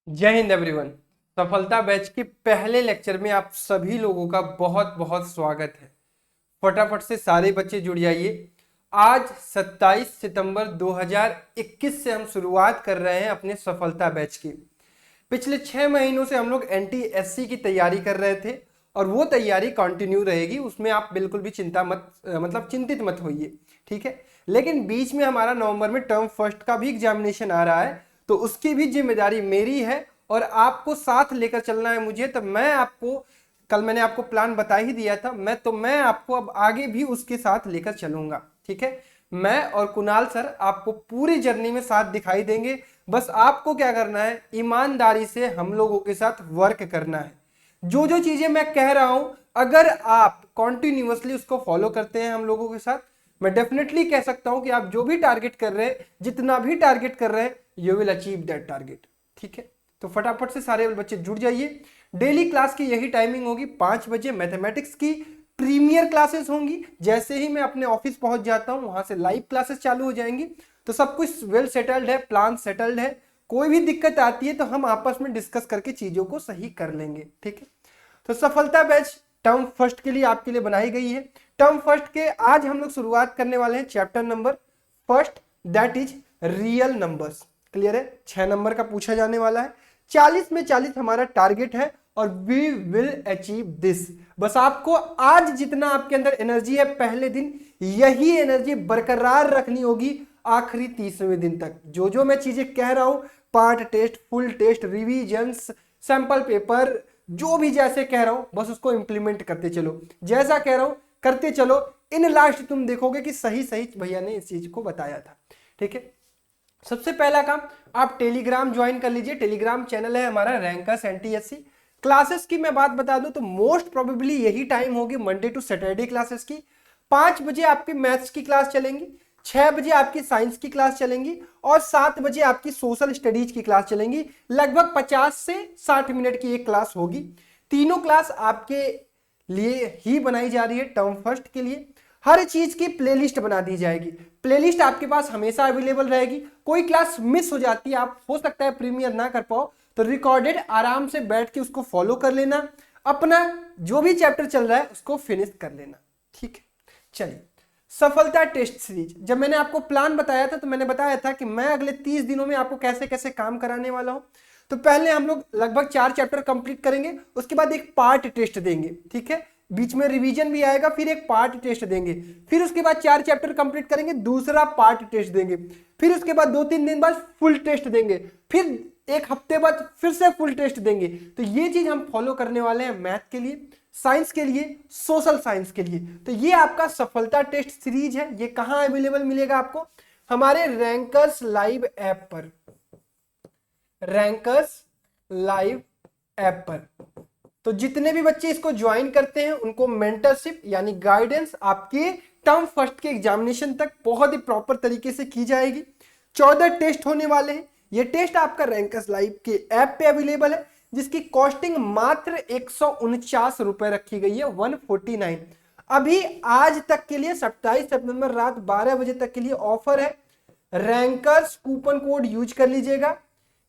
जय हिंद एवरीवन। सफलता बैच के पहले लेक्चर में आप सभी लोगों का बहुत बहुत स्वागत है। फटाफट से सारे बच्चे जुड़ जाइए। आज 27 सितंबर 2021 से हम शुरुआत कर रहे हैं अपने सफलता बैच की। पिछले 6 महीनों से हम लोग NTSC की तैयारी कर रहे थे और वो तैयारी कंटिन्यू रहेगी, उसमें आप बिल्कुल भी चिंता मत चिंतित मत होइए, ठीक है। लेकिन बीच में हमारा नवंबर में टर्म फर्स्ट का भी एग्जामिनेशन आ रहा है, तो उसकी भी जिम्मेदारी मेरी है और आपको साथ लेकर चलना है मुझे। तो मैं आपको कल मैंने आपको प्लान बता ही दिया था, मैं आपको अब आगे भी उसके साथ लेकर चलूंगा, ठीक है। मैं और कुणाल सर आपको पूरी जर्नी में साथ दिखाई देंगे। बस आपको क्या करना है, ईमानदारी से हम लोगों के साथ वर्क करना है। जो जो चीजें मैं कह रहा हूं, अगर आप कॉन्टिन्यूअसली उसको फॉलो करते हैं हम लोगों के साथ, मैं डेफिनेटली कह सकता हूं कि आप जो भी टारगेट कर रहे हैं, जितना भी टारगेट कर रहे हैं, you will achieve that target, ठीक है। तो फटाफट से सारे बच्चे जुड़ जाइए। डेली क्लास की यही टाइमिंग होगी, 5 बजे मैथमेटिक्स की प्रीमियर क्लासेस होंगी। जैसे ही मैं अपने ऑफिस पहुंच जाता हूं, वहां से लाइव क्लासेस चालू हो जाएंगी। तो सब कुछ वेल सेटल्ड है, प्लान सेटल्ड है। कोई भी दिक्कत आती है तो हम आपस में डिस्कस करके चीजों को सही कर लेंगे, ठीक है। तो सफलता बैच टर्म फर्स्ट के लिए आपके लिए बनाई गई है। टर्म फर्स्ट के आज हम लोग शुरुआत करने वाले हैं chapter number first, that is real numbers. Clear है, 6 नंबर का पूछा जाने वाला है। 40 में 40 हमारा टारगेट है और वी विल अचीव दिस। बस आपको आज जितना आपके अंदर एनर्जी है, पहले दिन यही एनर्जी बरकरार रखनी होगी आखिरी 30वें दिन तक। जो जो मैं चीजें कह रहा हूं, part test, full test, revisions, sample paper, जो भी जैसे कह रहा हूं, बस उसको इंप्लीमेंट करते चलो। जैसा कह रहा हूं करते चलो। इन लास्ट तुम देखोगे कि सही सही भैया ने इस चीज को बताया था, ठीक है। सबसे पहला काम, आप टेलीग्राम ज्वाइन कर लीजिए। टेलीग्राम चैनल है हमारा रैंकर्स NTSC। क्लासेस की मैं बात बता दूं तो मोस्ट प्रोबेबली यही टाइम होगी मंडे टू सैटरडे क्लासेस की। 5 बजे आपकी मैथ्स की क्लास चलेंगी, 6 बजे आपकी साइंस की क्लास चलेंगी और 7 बजे आपकी सोशल स्टडीज की क्लास चलेंगी। लगभग 50 से 60 मिनट की एक क्लास होगी। तीनों क्लास आपके लिए ही बनाई जा रही है टर्म फर्स्ट के लिए। हर चीज की प्लेलिस्ट बना दी जाएगी। प्लेलिस्ट आपके पास हमेशा अवेलेबल रहेगी। कोई क्लास मिस हो जाती है, आप हो सकता है प्रीमियर ना कर पाओ, तो रिकॉर्डेड आराम से बैठ के उसको फॉलो कर लेना, अपना जो भी चैप्टर चल रहा है उसको फिनिश कर लेना, ठीक है। चलिए, सफलता टेस्ट सीरीज। जब मैंने आपको प्लान बताया था तो मैंने बताया था कि मैं अगले 30 दिनों में आपको कैसे कैसे काम कराने वाला हूं। तो पहले हम लोग लगभग 4 चैप्टर कंप्लीट करेंगे, उसके बाद एक पार्ट टेस्ट देंगे, ठीक है। बीच में रिवीजन भी आएगा, फिर एक पार्ट टेस्ट देंगे। फिर उसके बाद 4 चैप्टर कंप्लीट करेंगे, दूसरा पार्ट टेस्ट देंगे। फिर उसके बाद 2-3 दिन बाद फुल टेस्ट देंगे। फिर एक हफ्ते बाद फिर से फुल टेस्ट देंगे। तो ये चीज हम फॉलो करने वाले हैं मैथ के लिए, साइंस के लिए, सोशल साइंस के लिए। तो ये आपका सफलता टेस्ट सीरीज है। ये कहां अवेलेबल मिलेगा आपको? हमारे रैंकर्स लाइव ऐप पर। रैंकर्स लाइव ऐप पर। तो जितने भी बच्चे इसको ज्वाइन करते हैं उनको मेंटरशिप यानी गाइडेंस आपके टर्म फर्स्ट के एग्जामिनेशन तक बहुत ही प्रॉपर तरीके से की जाएगी। 14 टेस्ट होने वाले हैं। ये टेस्ट आपका रैंकर्स लाइव के ऐप पे अवेलेबल है, जिसकी कॉस्टिंग मात्र 149 रुपए रखी गई है, 149। अभी आज तक के लिए 27 सितंबर रात 12 बजे तक के लिए ऑफर है। रैंकर्स कूपन कोड यूज कर लीजिएगा,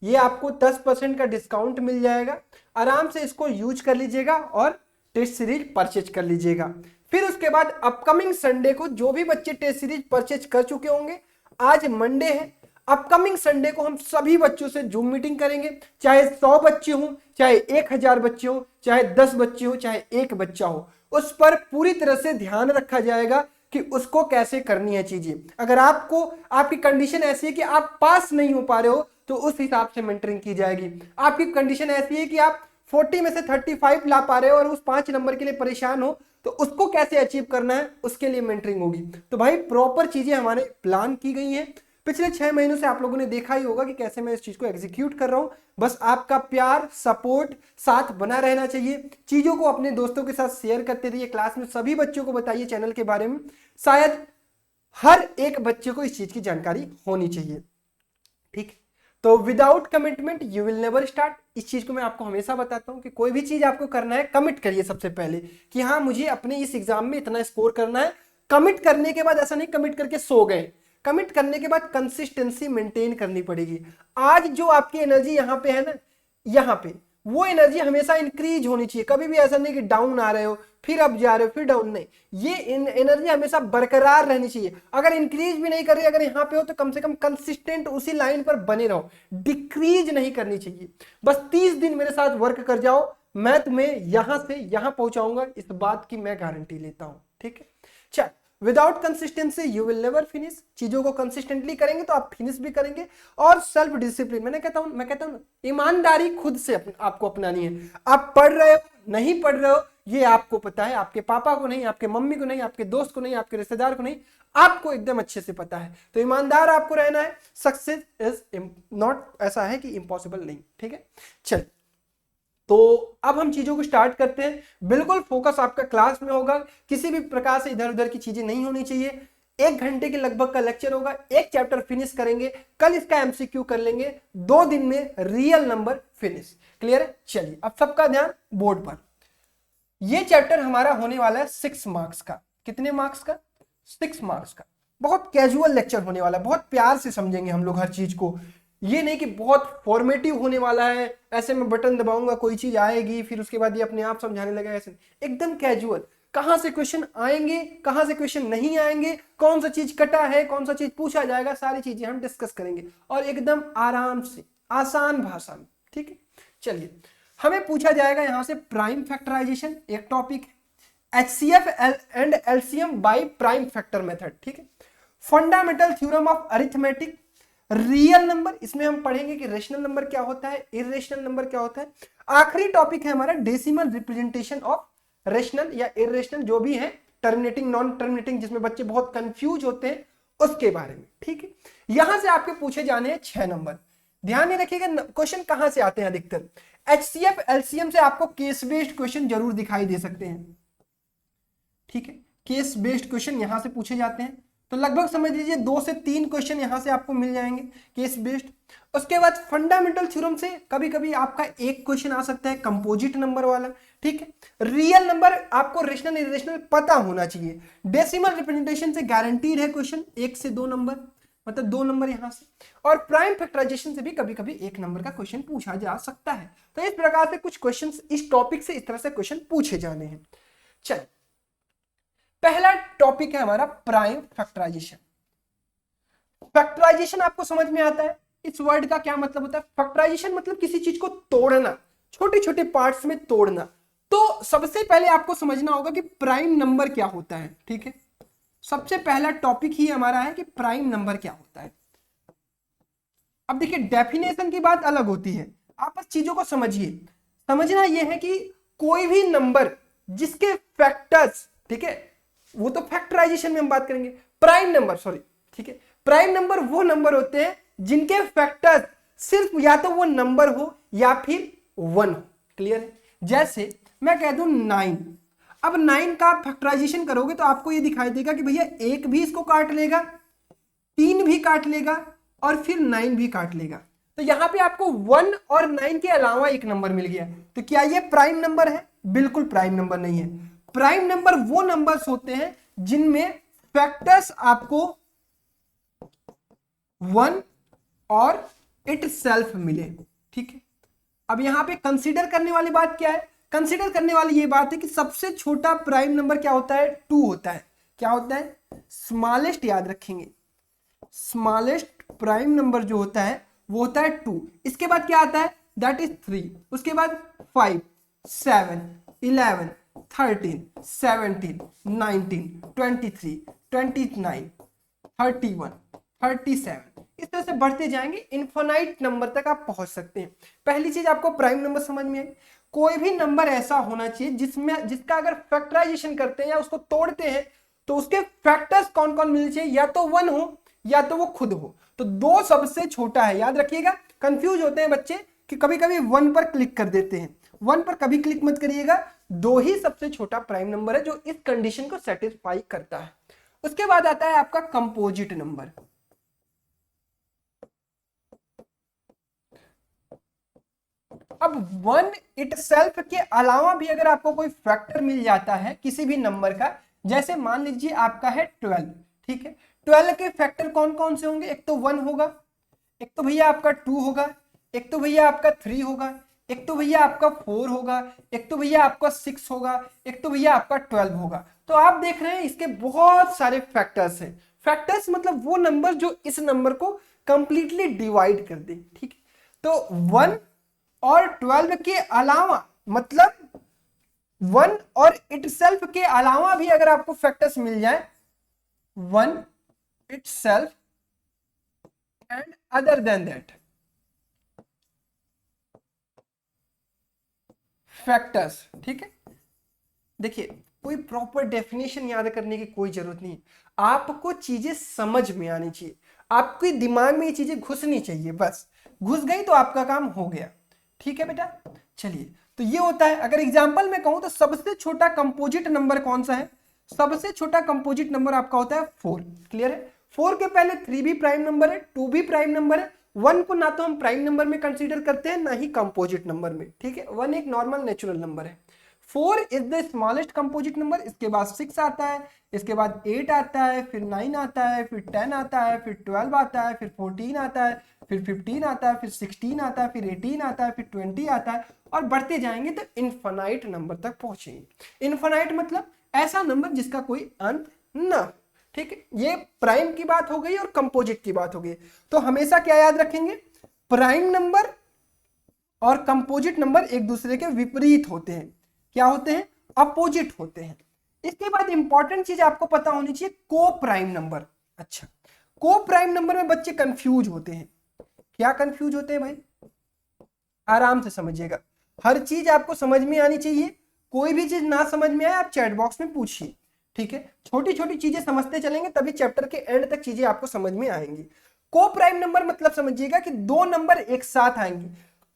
ये आपको 10% का डिस्काउंट मिल जाएगा। आराम से इसको यूज कर लीजिएगा और टेस्ट सीरीज परचेज कर लीजिएगा। फिर उसके बाद अपकमिंग संडे को जो भी बच्चे टेस्ट सीरीज परचेज कर चुके होंगे, आज मंडे है, अपकमिंग संडे को हम सभी बच्चों से जूम मीटिंग करेंगे। चाहे 100 बच्चे हो, चाहे 1000 बच्चे हो, चाहे 10 बच्चे हो, चाहे एक बच्चा हो, उस पर पूरी तरह से ध्यान रखा जाएगा कि उसको कैसे करनी है चीजें। अगर आपको आपकी कंडीशन ऐसी है कि आप पास नहीं हो पा रहे हो, तो उस हिसाब से मेंटरिंग की जाएगी। आपकी कंडीशन ऐसी है कि आप 40 में से 35 ला पा रहे हो और उस 5 नंबर के लिए परेशान हो, तो उसको कैसे अचीव करना है उसके लिए मेंटरिंग होगी। तो भाई प्रॉपर चीजें हमारे प्लान की गई हैं। पिछले 6 महीनों से आप लोगों ने देखा ही होगा कि कैसे मैं इस चीज को एग्जीक्यूट कर रहा हूं। बस आपका प्यार, सपोर्ट साथ बना रहना चाहिए। चीजों को अपने दोस्तों के साथ शेयर करते रहिए, क्लास में सभी बच्चों को बताइए चैनल के बारे में। शायद हर एक बच्चे को इस चीज की जानकारी होनी चाहिए, ठीक। तो without commitment you will never start. इस चीज को मैं आपको हमेशा बताता हूं कि कोई भी चीज आपको करना है, कमिट करिए सबसे पहले कि हाँ मुझे अपने इस एग्जाम में इतना स्कोर करना है। कमिट करने के बाद ऐसा नहीं कमिट करके सो गए। कमिट करने के बाद कंसिस्टेंसी मेंटेन करनी पड़ेगी। आज जो आपकी एनर्जी यहां पे है ना, यहाँ पे वो एनर्जी हमेशा इंक्रीज होनी चाहिए, कभी भी ऐसा नहीं कि डाउन आ रहे हो फिर अप जा रहे हो फिर डाउन, नहीं, ये एनर्जी हमेशा बरकरार रहनी चाहिए। अगर इंक्रीज भी नहीं कर रही, अगर यहाँ पे हो तो कम से कम कंसिस्टेंट उसी लाइन पर बने रहो, डिक्रीज नहीं करनी चाहिए। बस 30 दिन मेरे साथ वर्क कर जाओ, मैं तुम्हें यहां से यहां पहुंचाऊंगा, इस बात की मैं गारंटी लेता हूं, ठीक है। चल, without consistency you will never finish. चीजों को कंसिस्टेंटली करेंगे तो आप फिनिश भी करेंगे। और सेल्फ डिसिप्लिन, मैं कहता हूं ईमानदारी खुद से आपको अपनानी है। आप पढ़ रहे हो नहीं पढ़ रहे हो ये आपको पता है, आपके पापा को नहीं, आपके मम्मी को नहीं, आपके दोस्त को नहीं, आपके रिश्तेदार को नहीं, आपको एकदम अच्छे से पता है। तो ईमानदार आपको रहना है। सक्सेस इज नॉट ऐसा है कि इम्पॉसिबल नहीं, ठीक है। चल, तो अब हम चीजों को स्टार्ट करते हैं। बिल्कुल फोकस आपका क्लास में होगा, किसी भी प्रकार से इधर उधर की चीजें नहीं होनी चाहिए। 1 घंटे के लगभग का लेक्चर होगा, एक चैप्टर फिनिश करेंगे, कल इसका एमसीक्यू कर लेंगे, 2 दिन में रियल नंबर फिनिश। क्लियर है? चलिए, अब सबका ध्यान बोर्ड पर। ये चैप्टर हमारा होने वाला है 6 मार्क्स का। कितने मार्क्स का? 6 मार्क्स का। बहुत कैजुअल लेक्चर होने वाला है, बहुत प्यार से समझेंगे हम लोग हर चीज को। ये नहीं कि बहुत फॉर्मेटिव होने वाला है, ऐसे में बटन दबाऊंगा कोई चीज आएगी फिर उसके बाद ये अपने आप समझाने लगेगा, ऐसे एकदम कैजुअल। कहां से क्वेश्चन आएंगे, कहां से क्वेश्चन नहीं आएंगे, कौन सा चीज कटा है, कौन सा चीज पूछा जाएगा, सारी चीजें हम डिस्कस करेंगे और एकदम आराम से, आसान भाषा में, ठीक है। चलिए, हमें पूछा जाएगा यहां से प्राइम फैक्टराइजेशन, एक टॉपिक है, HCF and LCM by prime factor method, ठीक है। Fundamental theorem of arithmetic, real number, इसमें हम पढ़ेंगे कि रेशनल नंबर क्या होता है, इरेशनल नंबर क्या होता है। आखिरी टॉपिक है हमारा डेसिमल रिप्रेजेंटेशन ऑफ रेशनल या इरेशनल, जो भी है, टर्मिनेटिंग नॉन टर्मिनेटिंग, जिसमें बच्चे बहुत कंफ्यूज होते हैं उसके बारे में, ठीक है। यहां से आपके पूछे जाने हैं 6 नंबर। ध्यान में रखिएगा क्वेश्चन कहां से आते हैं अधिकतर। HCF LCM से आपको केस बेस्ड क्वेश्चन जरूर दिखाई दे सकते हैं, ठीक है। केस बेस्ड क्वेश्चन यहां से पूछे जाते हैं, तो लगभग समझ लीजिए 2 से 3 क्वेश्चन यहां से आपको मिल जाएंगे केस बेस्ड। उसके बाद फंडामेंटल थ्योरम से कभी कभी आपका एक क्वेश्चन आ सकता है कंपोजिट नंबर वाला, ठीक है। रियल नंबर आपको रेशनल इरेशनल पता होना चाहिए। डेसिमल रिप्रेजेंटेशन से गारंटीड है क्वेश्चन 1 से 2 नंबर, मतलब 2 नंबर यहां से। और प्राइम फैक्टराइजेशन से भी कभी कभी 1 नंबर का क्वेश्चन पूछा जा सकता है। तो इस प्रकार से कुछ क्वेश्चन इस टॉपिक से इस तरह से क्वेश्चन पूछे जाने हैं। चलिए, पहला टॉपिक है हमारा प्राइम फैक्टराइजेशन। फैक्टराइजेशन आपको समझ में आता है, इस वर्ड का क्या मतलब होता है? फैक्टराइजेशन मतलब किसी चीज को तोड़ना, छोटे छोटे पार्ट्स में तोड़ना। तो सबसे पहले आपको समझना होगा कि प्राइम नंबर क्या होता है, ठीक है। सबसे पहला टॉपिक ही हमारा है कि प्राइम नंबर क्या होता है। अब देखिए, डेफिनेशन की बात अलग होती है, आप बस चीजों को समझिए। समझना यह है कि कोई भी नंबर जिसके फैक्टर्स, ठीक है, वो तो फैक्टराइजेशन में हम बात करेंगे। प्राइम नंबर, सॉरी, ठीक है, प्राइम नंबर वो नंबर होते हैं जिनके फैक्टर्स सिर्फ या तो वो नंबर हो या फिर 1 हो। क्लियर है? जैसे मैं कह दूं 9, अब 9 का फैक्टराइजेशन करोगे तो आपको ये दिखाई देगा कि भैया 1 भी इसको काट लेगा, 3 भी काट लेगा और फिर 9 भी काट लेगा। तो यहां पे आपको 1 और 9 के अलावा एक नंबर मिल गया। तो क्या ये प्राइम नंबर है? बिल्कुल प्राइम नंबर नहीं है। प्राइम नंबर वो नंबर्स होते हैं जिनमें फैक्टर्स आपको 1 और इट सेल्फ मिले, ठीक है। अब यहां पे कंसीडर करने वाली बात क्या है? कंसीडर करने वाली ये बात है कि सबसे छोटा प्राइम नंबर क्या होता है? 2 होता है। क्या होता है? स्मॉलेस्ट, याद रखेंगे, स्मॉलेस्ट प्राइम नंबर जो होता है वो होता है 2। इसके बाद क्या आता है? That is 3। उसके बाद 5, 7, 11, 13, 17, 19, 23, 29, 31, 37, इस तरह से बढ़ते जाएंगे, इनफिनाइट नंबर तक आप पहुंच सकते हैं। पहली चीज आपको प्राइम नंबर समझ में आई। कोई भी नंबर ऐसा होना चाहिए जिसका अगर फैक्टराइजेशन करते हैं या उसको तोड़ते हैं तो उसके फैक्टर्स कौन कौन मिलने चाहिए, या तो 1 हो या तो वो खुद हो। तो 2 सबसे छोटा है, याद रखिएगा। कंफ्यूज होते हैं बच्चे कि कभी कभी 1 पर क्लिक कर देते हैं, 1 पर कभी क्लिक मत करिएगा। 2 ही सबसे छोटा प्राइम नंबर है जो इस कंडीशन को सेटिस्फाई करता है। उसके बाद आता है आपका कंपोजिट नंबर। अब 1 इटसेल्फ के अलावा भी अगर आपको कोई फैक्टर मिल जाता है किसी भी नंबर का, जैसे मान लीजिए आपका है 12, ठीक है। 12 के फैक्टर कौन कौन से होंगे? एक तो 1 होगा, एक तो भैया आपका 2 होगा, एक तो भैया आपका 3 होगा, एक तो भैया आपका 4 होगा, एक तो भैया आपका 6 होगा, एक तो भैया आपका 12 होगा। तो आप देख रहे हैं इसके बहुत सारे फैक्टर्स हैं। फैक्टर्स मतलब वो नंबर जो इस नंबर को कंप्लीटली डिवाइड कर दे, ठीक है। तो 1 और 12 के अलावा, मतलब 1 और इटसेल्फ के अलावा भी अगर आपको फैक्टर्स मिल जाए, 1 itself and other than that factors, ठीक है। देखिए कोई प्रॉपर डेफिनेशन याद करने की कोई जरूरत नहीं, आपको चीजें समझ में आनी चाहिए, आपके दिमाग में ये चीजें घुसनी चाहिए, बस घुस गई तो आपका काम हो गया, ठीक है बेटा। चलिए तो ये होता है, अगर एग्जांपल में कहूं तो सबसे छोटा कंपोजिट नंबर कौन सा है? सबसे छोटा कंपोजिट नंबर आपका होता है 4, क्लियर है। 4 के पहले 3 भी प्राइम नंबर है, 2 भी प्राइम नंबर है, 1 को ना तो हम प्राइम नंबर में कंसीडर करते हैं ना ही कंपोजिट नंबर में, ठीक है। 1 एक नॉर्मल नेचुरल नंबर है। 4 is the smallest composite number, इसके बाद 6 आता है, इसके बाद 8 आता है, फिर 9 आता है, फिर 10 आता है, फिर 12 आता है, फिर 14 आता है, फिर 15 आता है, फिर 16 आता है, फिर 18 आता है, फिर 20 आता है, और बढ़ते जाएंगे तो इनफाइनाइट नंबर तक पहुंचेंगे। इनफाइनाइट मतलब ऐसा नंबर जिसका कोई अंत ना, ठीक है। ये प्राइम की बात हो गई और कंपोजिट की बात हो गई। तो हमेशा क्या याद रखेंगे? प्राइम नंबर और कंपोजिट नंबर एक दूसरे के विपरीत होते हैं। क्या होते हैं? अपोजिट होते हैं। इसके बाद इंपॉर्टेंट चीज आपको पता होनी चाहिए, को प्राइम नंबर। अच्छा, को प्राइम नंबर में बच्चे कंफ्यूज होते हैं। क्या कंफ्यूज होते हैं भाई? आराम से समझिएगा, हर चीज आपको समझ में आनी चाहिए। कोई भी चीज ना समझ में आए आप चैट बॉक्स में पूछिए, ठीक है। छोटी छोटी चीजें समझते चलेंगे तभी चैप्टर के एंड तक चीजें आपको समझ में आएंगी। को प्राइम नंबर मतलब समझिएगा कि दो नंबर एक साथ आएंगे।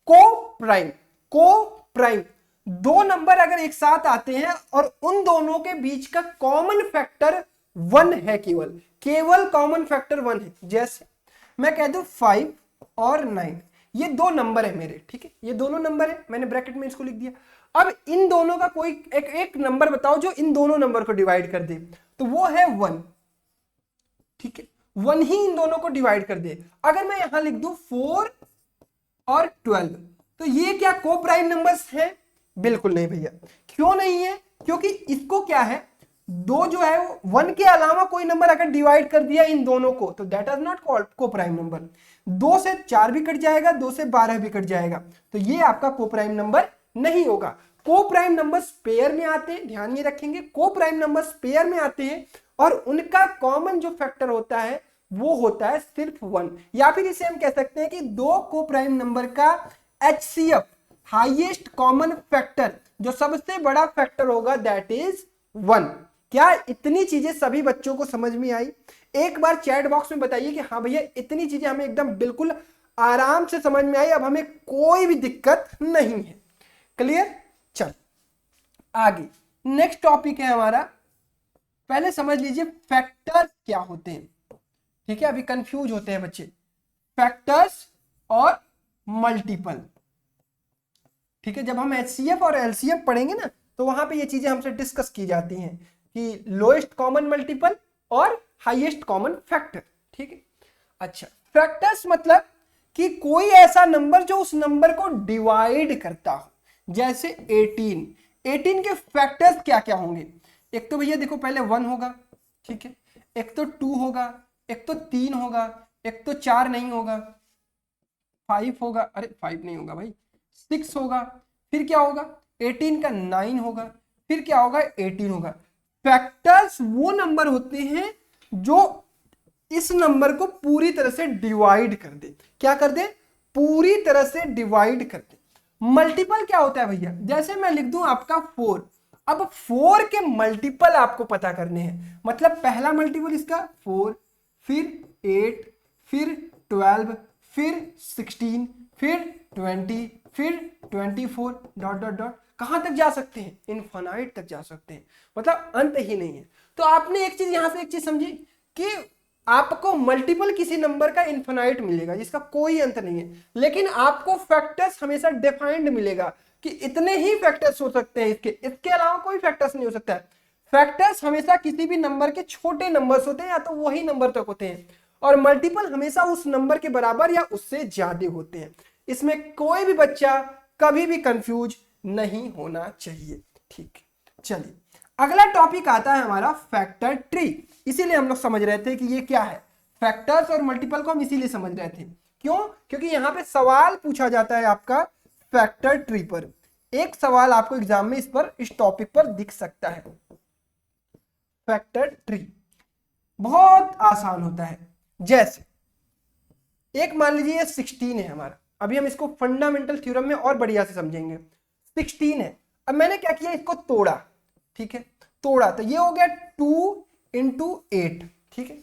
को प्राइम दो नंबर अगर एक साथ आते हैं और उन दोनों के बीच का कॉमन फैक्टर 1 है, केवल कॉमन फैक्टर 1 है। जैसे मैं कह दूं 5 और 9, ये दो नंबर है मेरे, ठीक है, ये दोनों नंबर है, मैंने ब्रैकेट में इसको लिख दिया। अब इन दोनों का कोई एक नंबर बताओ जो इन दोनों नंबर को डिवाइड कर दे, तो वो है 1, ठीक है। 1 ही इन दोनों को डिवाइड कर दे। अगर मैं यहां लिख दूं 4 और 12, तो ये क्या को प्राइम नंबर्स हैं? बिल्कुल नहीं भैया। क्यों नहीं है? क्योंकि इसको क्या है, दो जो है 1 के अलावा कोई नंबर अगर डिवाइड कर दिया इन दोनों को तो दैट इज नॉट कॉल्ड को प्राइम नंबर। 2 से 4 भी कट जाएगा, 2 से 12 भी कट जाएगा, तो ये आपका को प्राइम नंबर नहीं होगा। को प्राइम नंबर्स पेयर में आते हैं, ध्यान ये रखेंगे, को प्राइम नंबर्स पेयर में आते हैं और उनका कॉमन जो फैक्टर होता है वो होता है सिर्फ 1। या फिर इसे हम कह सकते हैं कि दो को प्राइम नंबर का HCF, हाईएस्ट कॉमन फैक्टर, जो सबसे बड़ा फैक्टर होगा दैट इज 1। क्या इतनी चीजें सभी बच्चों को समझ में आई? एक बार चैट बॉक्स में बताइए कि हाँ भैया इतनी चीजें हमें एकदम बिल्कुल आराम से समझ में आई, अब हमें कोई भी दिक्कत नहीं है। क्लियर? चल आगे नेक्स्ट टॉपिक है हमारा, पहले समझ लीजिए फैक्टर्स क्या होते हैं, ठीक है। अभी कंफ्यूज होते हैं बच्चे, फैक्टर्स और मल्टीपल, ठीक है। जब हम HCF और LCM पढ़ेंगे ना तो वहां पे ये चीजें हमसे डिस्कस की जाती हैं कि लोएस्ट कॉमन मल्टीपल और हाईएस्ट कॉमन फैक्टर, ठीक है। अच्छा, फैक्टर्स मतलब कि कोई ऐसा नंबर जो उस नंबर को डिवाइड करता हो, जैसे 18 के फैक्टर्स क्या क्या होंगे? एक तो भैया देखो पहले 1 होगा, ठीक है, एक तो 2 होगा, एक तो 3 होगा, एक तो 4 नहीं होगा, 5 होगा, अरे 5 नहीं होगा भाई, 6 होगा, फिर क्या होगा 18 का 9 होगा, फिर क्या होगा 18 होगा। फैक्टर्स वो नंबर होते हैं जो इस नंबर को पूरी तरह से डिवाइड कर दे। क्या कर दे? पूरी तरह से डिवाइड कर दे। मल्टीपल क्या होता है भैया? जैसे मैं लिख दूं आपका 4, अब 4 के मल्टीपल आपको पता करने हैं, मतलब पहला मल्टीपल इसका 4, फिर 8, फिर 12, फिर 16, फिर 20, फिर 24 डॉट डॉट डॉट, कहां तक जा सकते हैं? इनफाइनाइट तक जा सकते हैं, मतलब अंत ही नहीं है। तो आपने एक चीज यहां से एक चीज समझी कि आपको मल्टीपल किसी नंबर का इनफाइनाइट मिलेगा जिसका कोई अंत नहीं है, लेकिन आपको फैक्टर्स हमेशा डिफाइंड मिलेगा कि इतने ही फैक्टर्स हो सकते हैं, इसके अलावा कोई फैक्टर्स नहीं हो सकता है। फैक्टर्स हमेशा किसी भी नंबर के छोटे नंबर्स होते हैं या तो वही नंबर तक होते हैं, और मल्टीपल हमेशा उस नंबर के बराबर या उससे ज्यादा होते हैं। इसमें कोई भी बच्चा कभी भी कंफ्यूज नहीं होना चाहिए। ठीक, चलिए अगला टॉपिक आता है हमारा फैक्टर ट्री। इसीलिए हम लोग समझ रहे थे कि ये क्या है, फैक्टर्स और मल्टीपल को हम इसीलिए समझ रहे थे। क्यों? क्योंकि यहाँ पे सवाल पूछा जाता है आपका फैक्टर ट्री पर। एक सवाल आपको एग्जाम में इस टॉपिक पर दिख सकता है। फैक्टर ट्री बहुत आसान होता है। जैसे एक मान लीजिए ये 16 है हमारा, अभी हम इसको फंडामेंटल थ्योरम में और बढ़िया से समझेंगे। 16 है, अब मैंने क्या किया, इसको तोड़ा। ठीक है, तोड़ा तो ये हो गया 2 × 8। ठीक है,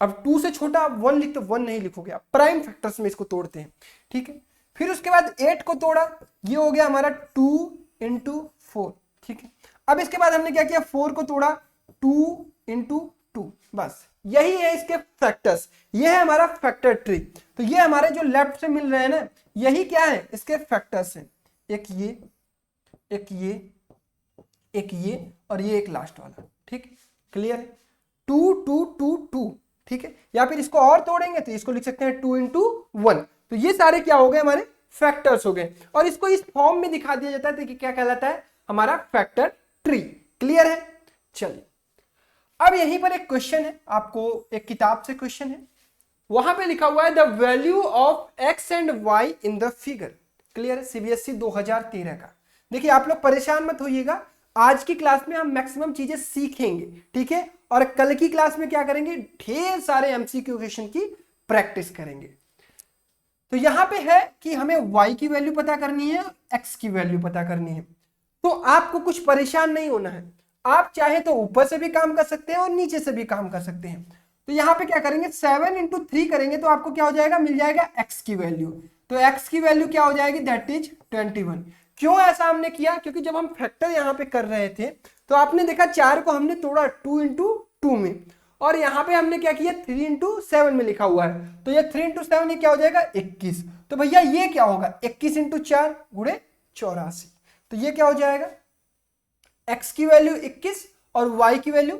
अब 2 से छोटा आप 1 लिख तो 1 नहीं लिखोगे, आप प्राइम फैक्टर्स में इसको तोड़ते हैं। ठीक है, फिर उसके बाद 8 को तोड़ा, ये हो गया हमारा 2 × 4। ठीक है, अब इसके बाद हमने क्या किया, 4 को तोड़ा, 2 × 2। बस यही है इसके फैक्टर्स, ये है हमारा फैक्टर ट्री। तो ये हमारे जो लेफ्ट से मिल रहे हैं ना, यही क्या है, इसके फैक्टर्स हैं। एक ये, एक ये, एक ये और ये एक लास्ट वाला। ठीक, क्लियर है? 2 2 2 2। ठीक है, या फिर इसको और तोड़ेंगे तो इसको लिख सकते हैं 2 × 1। तो ये सारे क्या हो गए, हमारे फैक्टर्स हो गए, और इसको इस फॉर्म में दिखा दिया जाता है तो क्या कहलाता है, हमारा फैक्टर ट्री। क्लियर है? चलिए अब यहीं पर एक क्वेश्चन है, आपको एक किताब से क्वेश्चन है, वहां पे लिखा हुआ है the value of x and y in the figure. Clear है? सीबीएसई 2013 का। देखिए आप लोग परेशान मत होइएगा, आज की क्लास में हम मैक्सिमम चीजें सीखेंगे। ठीक है, और कल की क्लास में क्या करेंगे, ढेर सारे एमसीक्यू क्वेश्चन की प्रैक्टिस करेंगे। तो यहां पे है कि हमें y की वैल्यू पता करनी है, x की वैल्यू पता करनी है। तो आपको कुछ परेशान नहीं होना है, आप चाहे तो ऊपर से भी काम कर सकते हैं और नीचे से भी काम कर सकते हैं। तो यहाँ पे क्या करेंगे, 7 × 3 करेंगे तो आपको क्या हो जाएगा, मिल जाएगा x की वैल्यू। तो x की वैल्यू क्या हो जाएगी, दैट इज 21। क्यों ऐसा हमने किया, क्योंकि जब हम फैक्टर यहाँ पे कर रहे थे तो आपने देखा 4 को हमने तोड़ा 2 × 2 में, और यहाँ पे हमने क्या किया, 3 × 7 में लिखा हुआ है। तो ये 3 × 7 ये क्या हो जाएगा, 21। तो भैया ये क्या होगा, 21 × 4 × 84। तो ये क्या हो जाएगा, x की वैल्यू 21 और y की वैल्यू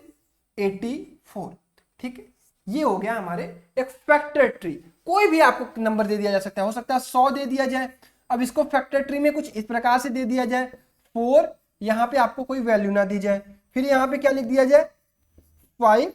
84। ठीक है, ये हो गया हमारे एक फैक्टर ट्री। कोई भी आपको नंबर दे दिया जा सकता है, हो सकता है 100 दे दिया जाए। अब इसको फैक्टर ट्री में कुछ इस प्रकार से दे दिया जाए, 4, यहाँ पे आपको कोई वैल्यू ना दी जाए, फिर यहाँ पे क्या लिख दिया जाए, 5,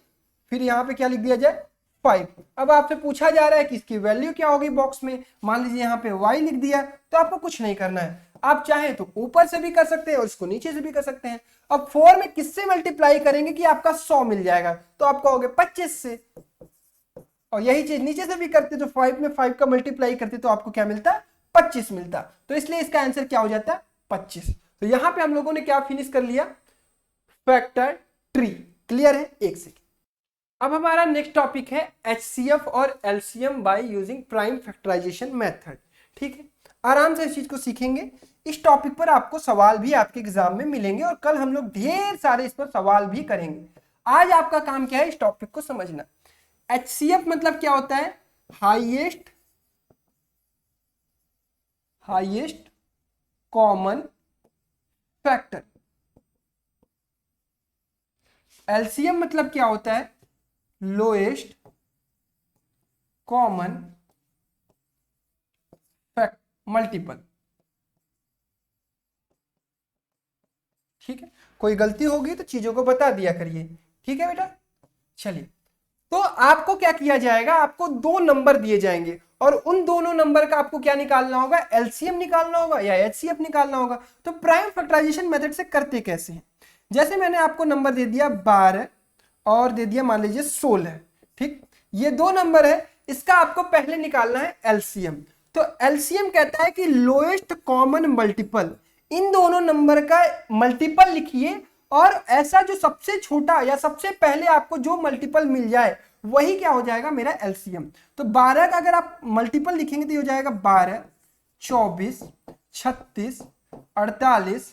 फिर यहाँ पे क्या लिख दिया जाए, 5। अब आपसे पूछा जा रहा है कि इसकी वैल्यू क्या होगी बॉक्स में, मान लीजिए यहाँ पे y लिख दिया, तो आपको कुछ नहीं करना है, आप चाहे तो ऊपर से भी कर सकते हैं और इसको नीचे से भी कर सकते हैं। अब 4 में किससे मल्टीप्लाई करेंगे कि आपका 100 मिल जाएगा, तो आप कहोगे 25 से, और यही चीज नीचे से भी करते तो 5 में 5 का मल्टीप्लाई करते तो आपको क्या मिलता, 25 मिलता। तो इसलिए इसका आंसर क्या हो जाता, 25। तो यहां पे हम लोगों ने क्या फिनिश कर लिया, फैक्टर ट्री। क्लियर है? एक सेकेंड। अब हमारा नेक्स्ट टॉपिक है HCF और LCM by using prime factorisation method. ठीक है, आराम से इस चीज को सीखेंगे। इस टॉपिक पर आपको सवाल भी आपके एग्जाम में मिलेंगे और कल हम लोग ढेर सारे इस पर सवाल भी करेंगे। आज आपका काम क्या है, इस टॉपिक को समझना। HCF मतलब क्या होता है, हाईएस्ट कॉमन फैक्टर। LCM मतलब क्या होता है, लोएस्ट कॉमन मल्टीपल। ठीक है, कोई गलती होगी तो चीजों को बता दिया करिए। ठीक है बेटा, चलिए। तो आपको क्या किया जाएगा, आपको 2 नंबर दिए जाएंगे और उन दोनों नंबर का आपको क्या निकालना होगा, एलसीएम निकालना होगा या एचसीएफ निकालना होगा। तो प्राइम फैक्टराइजेशन मेथड से करते कैसे हैं, जैसे मैंने आपको नंबर दे दिया 12 और दे दिया मान लीजिए 16। ठीक, ये 2 नंबर है, इसका आपको पहले निकालना है एलसीएम। तो एलसीएम कहता है कि लोएस्ट कॉमन मल्टीपल, इन दोनों नंबर का मल्टीपल लिखिए और ऐसा जो सबसे छोटा या सबसे पहले आपको जो मल्टीपल मिल जाए वही क्या हो जाएगा, मेरा एलसीएम। तो 12 का अगर आप मल्टीपल लिखेंगे तो हो जाएगा 12, 24, 36, 48,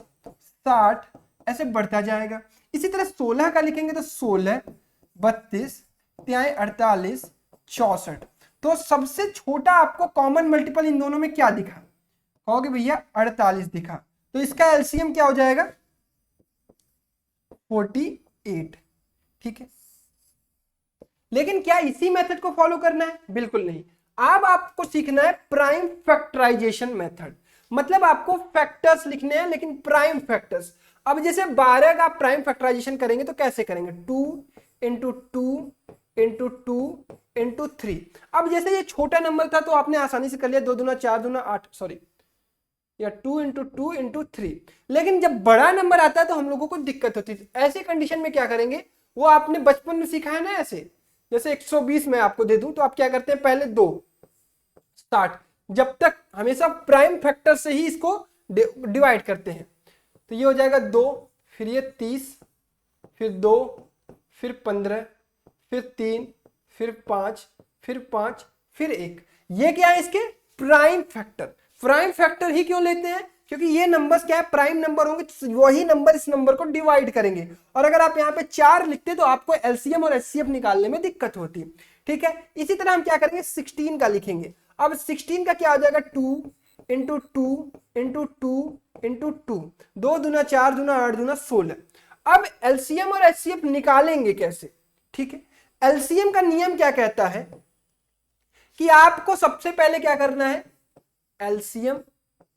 60, ऐसे बढ़ता जाएगा। इसी तरह 16 का लिखेंगे तो 16, 32, 48, 64। तो सबसे छोटा आपको कॉमन मल्टीपल इन दोनों में क्या दिखा, कहोगे भैया 48 दिखा। तो इसका एलसीएम क्या हो जाएगा, 48। ठीक है, लेकिन क्या इसी मेथड को फॉलो करना है, बिल्कुल नहीं। अब आपको सीखना है प्राइम फैक्टराइजेशन मेथड। मतलब आपको फैक्टर्स लिखने हैं, लेकिन प्राइम फैक्टर्स। अब जैसे 12 का प्राइम फैक्टराइजेशन करेंगे तो कैसे करेंगे, 2 इंटू 2 इंटू 2 इंटू 3। अब जैसे ये छोटा नंबर था तो आपने आसानी से कर लिया, 2 दूना 4 दूना 8, सॉरी, या 2 इंटू 2 इंटू 3। लेकिन जब बड़ा नंबर आता है तो हम लोगों को दिक्कत होती है। ऐसी कंडीशन में क्या करेंगे, वो आपने बचपन में सीखा है ना, ऐसे जैसे 120 मैं आपको दे दूं तो आप क्या करते हैं, पहले 2 स्टार्ट, जब तक हमेशा प्राइम फैक्टर से ही इसको डिवाइड करते हैं। तो ये हो जाएगा 2, फिर ये 30, फिर 2, फिर 15, फिर 3, फिर 5, फिर 5, फिर 1। ये क्या है, इसके प्राइम फैक्टर। प्राइम फैक्टर ही क्यों लेते हैं, क्योंकि ये नंबर्स क्या है, प्राइम नंबर होंगे तो वही नंबर इस नंबर को डिवाइड करेंगे। और अगर आप यहाँ पे 4 लिखते तो आपको एलसीएम और एचसीएफ निकालने में दिक्कत होती। ठीक है, इसी तरह हम क्या करेंगे, 16 का लिखेंगे। अब 16 का क्या हो जाएगा, 2 इंटू 2 इंटू 2 इंटू 2, 2 दूना 4 दूना 8 दूना 16। अब एलसीएम और एचसीएफ निकालेंगे कैसे, ठीक है। एलसीएम का नियम क्या कहता है कि आपको सबसे पहले क्या करना है, एलसीएम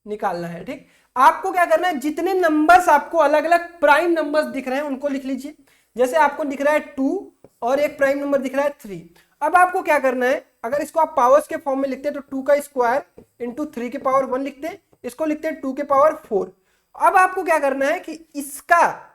निकालना है। ठीक, आपको क्या करना है, जितने नंबर्स आपको अलग अलग प्राइम नंबर्स दिख रहे हैं उनको लिख लीजिए। जैसे आपको दिख रहा है 2 और एक प्राइम नंबर दिख रहा है 3। अब आपको क्या करना है, अगर इसको आप पावर्स के फॉर्म में लिखते हैं तो 2 का स्क्वायर इंटू 3 के पावर 1 लिखते हैं, इसको लिखते हैं 2 के पावर 4। अब आपको क्या करना है कि इसका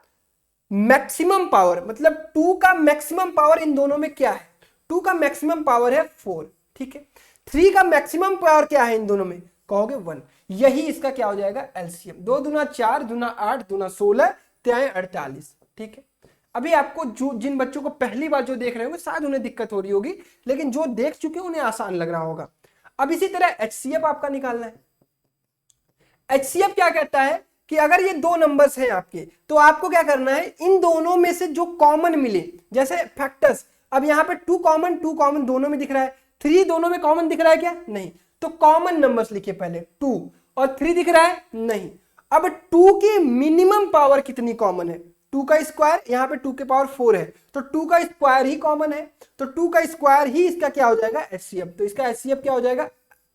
मैक्सिमम पावर, मतलब 2 का मैक्सिमम पावर इन दोनों में क्या है, 2 का मैक्सिमम पावर है 4, ठीक है। 3 का मैक्सिमम पावर क्या है इन दोनों में, कहोगे 1। यही इसका क्या हो जाएगा, एलसीएम। 2 दूना 4 दूना 8 दूना 16 त्याए 48, ठीक है। अभी आपको जो जिन बच्चों को पहली बार जो देख रहे होंगे शायद उन्हें दिक्कत हो रही होगी, लेकिन जो देख चुके उन्हें आसान लग रहा होगा। अब इसी तरह एचसीएफ आपका निकालना है। एचसीएफ क्या कहता है कि अगर ये दो नंबर्स हैं आपके, तो आपको क्या करना है, इन दोनों में से जो कॉमन मिले, जैसे फैक्टर्स, अब यहाँ पे 2 कॉमन दोनों में दिख रहा है, 3 दोनों में कॉमन दिख रहा है क्या, नहीं, तो कॉमन नंबर्स लिखिए पहले, 2 और 3 दिख रहा है, नहीं। अब 2 की मिनिमम पावर कितनी कॉमन है, 2 का स्क्वायर, यहाँ पे 2 के पावर 4 है तो 2 का स्क्वायर ही कॉमन है, तो 2 का स्क्वायर ही इसका क्या हो जाएगा, एचसीएफ। तो इसका एचसीएफ क्या हो जाएगा,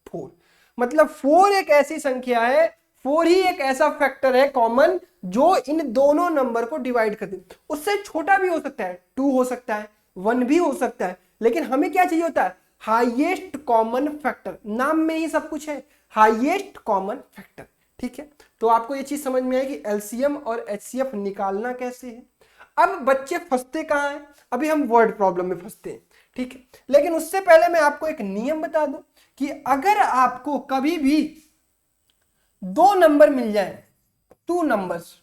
4। मतलब 4 एक ऐसी संख्या है, 4 ही एक ऐसा फैक्टर है कॉमन जो इन दोनों नंबर को डिवाइड कर दे। उससे छोटा भी हो सकता है, 2 हो सकता है, 1 भी हो सकता है, लेकिन हमें क्या चाहिए होता है, हाईएस्ट कॉमन फैक्टर। नाम में ही सब कुछ है, हाईएस्ट कॉमन फैक्टर, ठीक है। तो आपको ये चीज समझ में आई कि एलसीएम और एचसीएफ निकालना कैसे है। अब बच्चे फंसते कहां हैं, अभी हम वर्ड प्रॉब्लम में फंसते हैं, ठीक है। लेकिन उससे पहले मैं आपको एक नियम बता दूं कि अगर आपको कभी भी 2 नंबर मिल जाए, 2 नंबर्स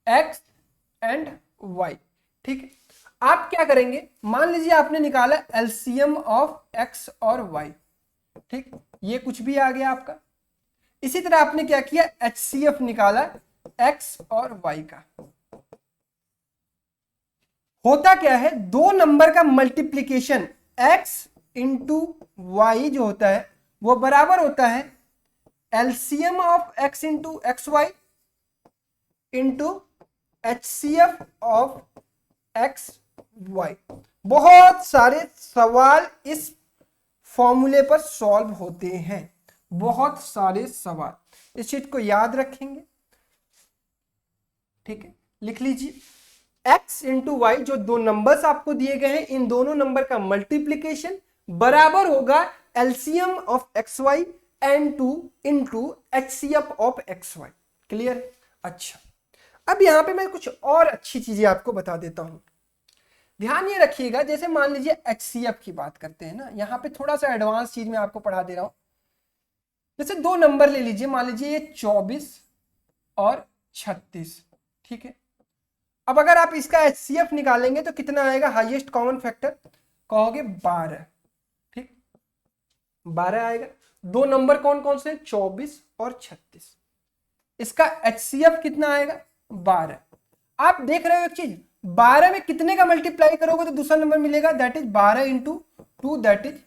x एंड y, ठीक है, आप क्या करेंगे, मान लीजिए आपने निकाला एलसीएम ऑफ x और y, ठीक, ये कुछ भी आ गया आपका। इसी तरह आपने क्या किया, एचसीएफ निकाला x और y का। होता क्या है, 2 नंबर का मल्टीप्लीकेशन x इंटू वाई जो होता है वो बराबर होता है LCM of x into x y into HCF of x y. बहुत सारे सवाल इस फॉर्मूले पर सॉल्व होते हैं, बहुत सारे सवाल, इस चीज को याद रखेंगे, ठीक है। लिख लीजिए, x इंटू वाई, जो 2 नंबर्स आपको दिए गए हैं, इन दोनों नंबर का मल्टीप्लीकेशन बराबर होगा LCM of x y and 2 into HCF of x y. Clear, अच्छा। अब यहां पे मैं कुछ और अच्छी चीजें आपको बता देता हूं, ध्यान ये रखिएगा। जैसे मान लीजिए एचसीएफ की बात करते हैं ना, यहां पे थोड़ा सा एडवांस चीज मैं आपको पढ़ा दे रहा हूं। जैसे 2 नंबर ले लीजिए, मान लीजिए ये 24 और 36, ठीक है। अब अगर आप इसका एचसीएफ निकालेंगे तो कितना आएगा, हाईएस्ट कॉमन फैक्टर, कहोगे 12, ठीक, 12 आएगा। 2 नंबर कौन कौन से, 24 और 36, इसका एचसीएफ कितना आएगा, 12। आप देख रहे हो एक चीज, 12 में कितने का मल्टीप्लाई करोगे तो दूसरा नंबर मिलेगा, that is 12 into 2, that is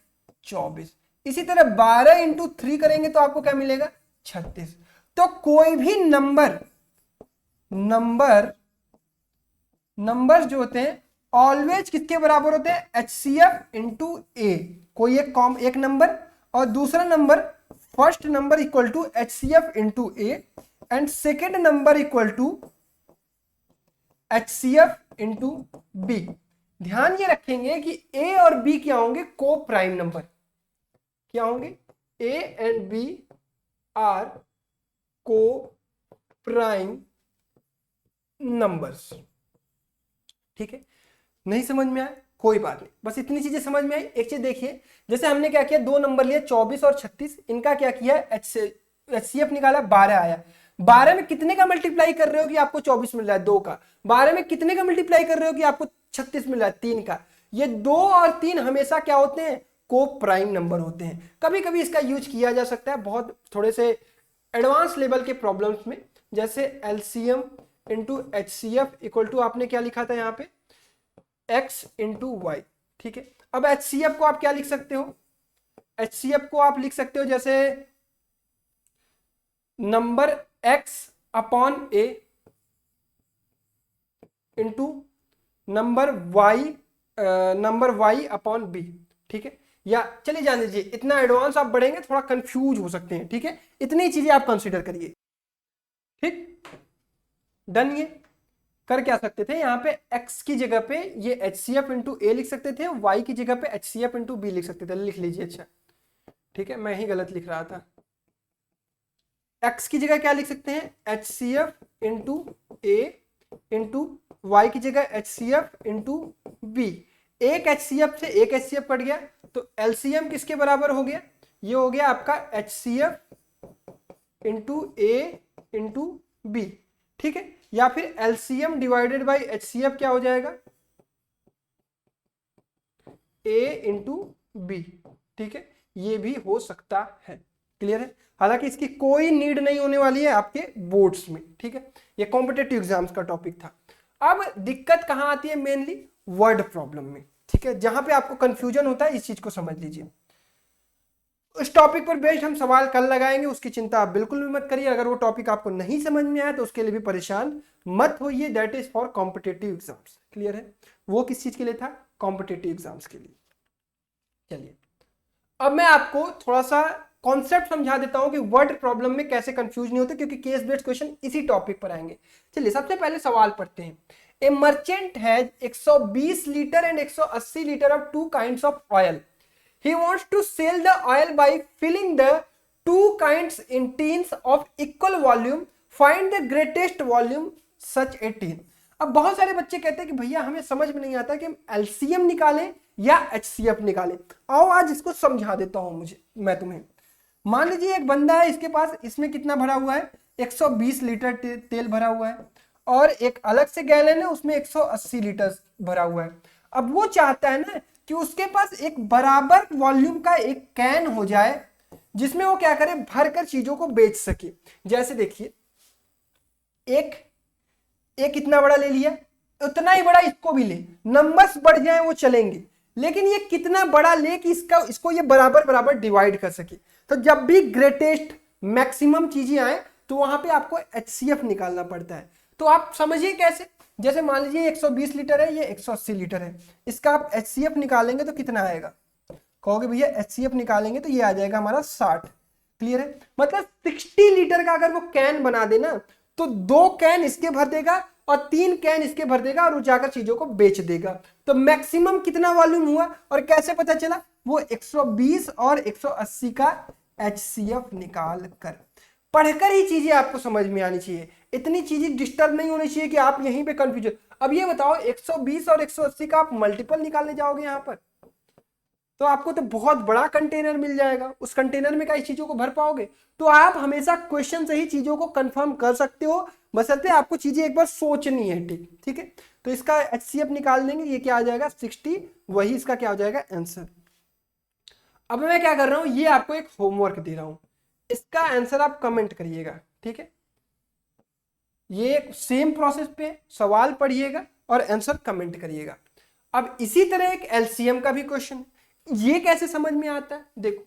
24। इसी तरह 12 इंटू 3 करेंगे तो आपको क्या मिलेगा, 36। तो कोई भी नंबर्स जो होते हैं ऑलवेज किसके बराबर होते हैं, एचसीएफ इंटू ए। कोई एक नंबर और दूसरा number first number equal to HCF into a and second number equal to HCF into b. ध्यान ये रखेंगे कि ए और बी क्या होंगे, को प्राइम नंबर। क्या होंगे, ए एंड बी आर को प्राइम नंबर्स। ठीक है, नहीं समझ में आया कोई बात नहीं, बस इतनी चीजें समझ में आई। एक चीज देखिए, जैसे हमने क्या किया, दो नंबर लिए 24 और 36, इनका क्या किया, HCF निकाला, 12 आया। 12 में कितने का मल्टीप्लाई कर रहे हो कि आपको 24 मिल रहा है, 2 का। 12 में कितने का मल्टीप्लाई कर रहे हो कि आपको 36 मिल रहा है, 3 का। ये 2 और 3 हमेशा क्या होते हैं, को प्राइम नंबर होते हैं। कभी कभी इसका यूज किया जा सकता है बहुत थोड़े से एडवांस लेवल के प्रॉब्लम्स में, जैसे LCM into HCF equal to आपने क्या लिखा था यहाँ पे, x इंटू वाई। ठीक है, अब HCF को आप क्या लिख सकते हो, HCF को आप लिख सकते हो जैसे number x upon a into number y upon b। ठीक है, या चलिए जान दीजिए, इतना एडवांस आप बढ़ेंगे थोड़ा कंफ्यूज हो सकते हैं। ठीक है, इतनी चीजें आप कंसीडर करिए। ठीक, डन। ये कर क्या सकते थे, यहाँ पे x की जगह पे ये HCF इंटू ए लिख सकते थे, y की जगह पे HCF इंटू बी लिख सकते थे। लिख लीजिए, अच्छा ठीक है, मैं ही गलत लिख रहा था। x की जगह क्या लिख सकते हैं, HCF इंटू ए इंटू वाई की जगह HCF इंटू बी। एक HCF से एक HCF कट गया, तो LCM किसके बराबर हो गया, ये हो गया आपका HCF इंटू ए इंटू बी। ठीक है, या फिर LCM डिवाइडेड बाई HCF क्या हो जाएगा, A इंटू बी। ठीक है, ये भी हो सकता है। क्लियर है, हालांकि इसकी कोई नीड नहीं होने वाली है आपके बोर्ड्स में। ठीक है, ये कॉम्पिटेटिव एग्जाम्स का टॉपिक था। अब दिक्कत कहां आती है, मेनली वर्ड प्रॉब्लम में। ठीक है, जहां पे आपको कंफ्यूजन होता है, इस चीज को समझ लीजिए। उस टॉपिक पर बेस्ड हम सवाल कल लगाएंगे, उसकी चिंता आप बिल्कुल भी मत करिए। अगर वो टॉपिक आपको नहीं समझ में आया तो उसके लिए भी परेशान मत होइए, that is for competitive exams. Clear है, वो किस चीज के लिए था, कॉम्पिटेटिव एग्जाम्स के लिए। चलिए, अब मैं आपको थोड़ा सा कॉन्सेप्ट समझा देता हूं कि वर्ड प्रॉब्लम में कैसे कंफ्यूज नहीं होते, क्योंकि केस बेस्ड क्वेश्चन इसी टॉपिक पर आएंगे। चलिए, सबसे पहले सवाल पढ़ते हैं। ए merchant has 120 litre and 180 litre of two kinds of oil. He wants to sell the oil by filling the two kinds in tins of equal volume. Find the greatest volume such a tin. अब बहुत सारे बच्चे कहते हैं कि भैया हमें समझ में नहीं आता कि हम LCM निकालें या HCF निकालें। आओ आज इसको समझा देता हूं मैं तुम्हें। मान लीजिए एक बंदा है, इसके पास इसमें कितना भरा हुआ है, 120 लीटर तेल भरा हुआ है, और एक अलग से गैलन है उसमें 180 लीटर भरा हुआ है। अब वो चाहता है ना कि उसके पास एक बराबर वॉल्यूम का एक कैन हो जाए, जिसमें वो क्या करे, भरकर चीजों को बेच सके। जैसे देखिए, एक इतना बड़ा ले लिया, उतना ही बड़ा इसको भी ले, नंबर्स बढ़ जाए वो चलेंगे, लेकिन ये कितना बड़ा ले कि इसको ये बराबर बराबर डिवाइड कर सके। तो जब भी ग्रेटेस्ट मैक्सिमम चीजें आए तो वहां पे आपको HCF निकालना पड़ता है। तो आप समझिए कैसे, जैसे मान लीजिए 120 लीटर है, ये 180 लीटर है, इसका आप HCF निकालेंगे तो कितना आएगा, कहोगे भैया HCF निकालेंगे तो ये आ जाएगा हमारा 60। क्लियर है, मतलब 60 लीटर का अगर वो कैन बना देना तो 2 कैन इसके भर देगा और 3 कैन इसके भर देगा, और वो जाकर चीजों को बेच देगा। तो मैक्सिमम कितना वॉल्यूम हुआ, और कैसे पता चला, वो 120 और 180 का HCF निकाल कर। पढ़कर ही चीजें आपको समझ में आनी चाहिए, इतनी चीजें डिस्टर्ब नहीं होनी चाहिए कि आप यहीं पे कंफ्यूजन। अब ये बताओ, 120 और 180 का आप मल्टीपल निकालने जाओगे यहाँ पर, तो आपको तो बहुत बड़ा कंटेनर मिल जाएगा, उस कंटेनर में कई चीजों को भर पाओगे। तो आप हमेशा क्वेश्चन से ही चीजों को कंफर्म कर सकते हो, बशर्ते आपको चीजें एक बार सोचनी है। ठीक है, तो इसका HCF निकाल देंगे, ये क्या आ जाएगा 60, वही इसका क्या हो जाएगा आंसर। अब मैं क्या कर रहा हूं, ये आपको एक होमवर्क दे रहा हूं, इसका आंसर आप कमेंट करिएगा। ठीक है, ये सेम प्रोसेस पे सवाल पढ़िएगा और आंसर कमेंट करिएगा। अब इसी तरह एक LCM का भी क्वेश्चन, ये कैसे समझ में आता है, देखो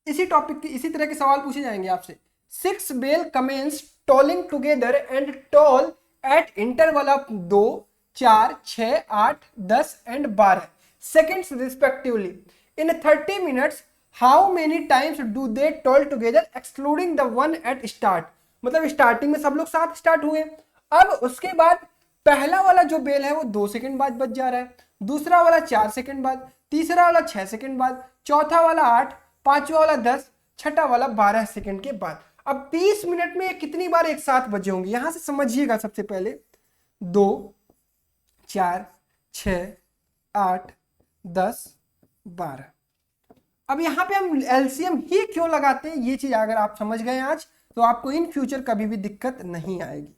इसी टॉपिक की इसी तरह के सवाल पूछे जाएंगे आपसे। 6 bell commence tolling together and toll at interval of 2, 4, 6, 8, 10 and 12 seconds respectively in 30 minutes. How many times do they toll together excluding the one at start, मतलब स्टार्टिंग में सब लोग साथ स्टार्ट हुए, अब उसके बाद पहला वाला जो बेल है वो 2 सेकंड बाद बज जा रहा है, दूसरा वाला 4 सेकंड बाद, तीसरा वाला 6 सेकंड बाद, चौथा वाला 8, पांचवा वाला 10, छठा वाला 12 सेकंड के बाद। अब 30 मिनट में ये कितनी बार एक साथ बजे होंगे, यहां से समझिएगा। सबसे पहले 2, 4, 6, 8, 10, 12। अब यहां पे हम एलसीएम ही क्यों लगाते हैं, ये चीज अगर आप समझ गए आज तो आपको इन फ्यूचर कभी भी दिक्कत नहीं आएगी।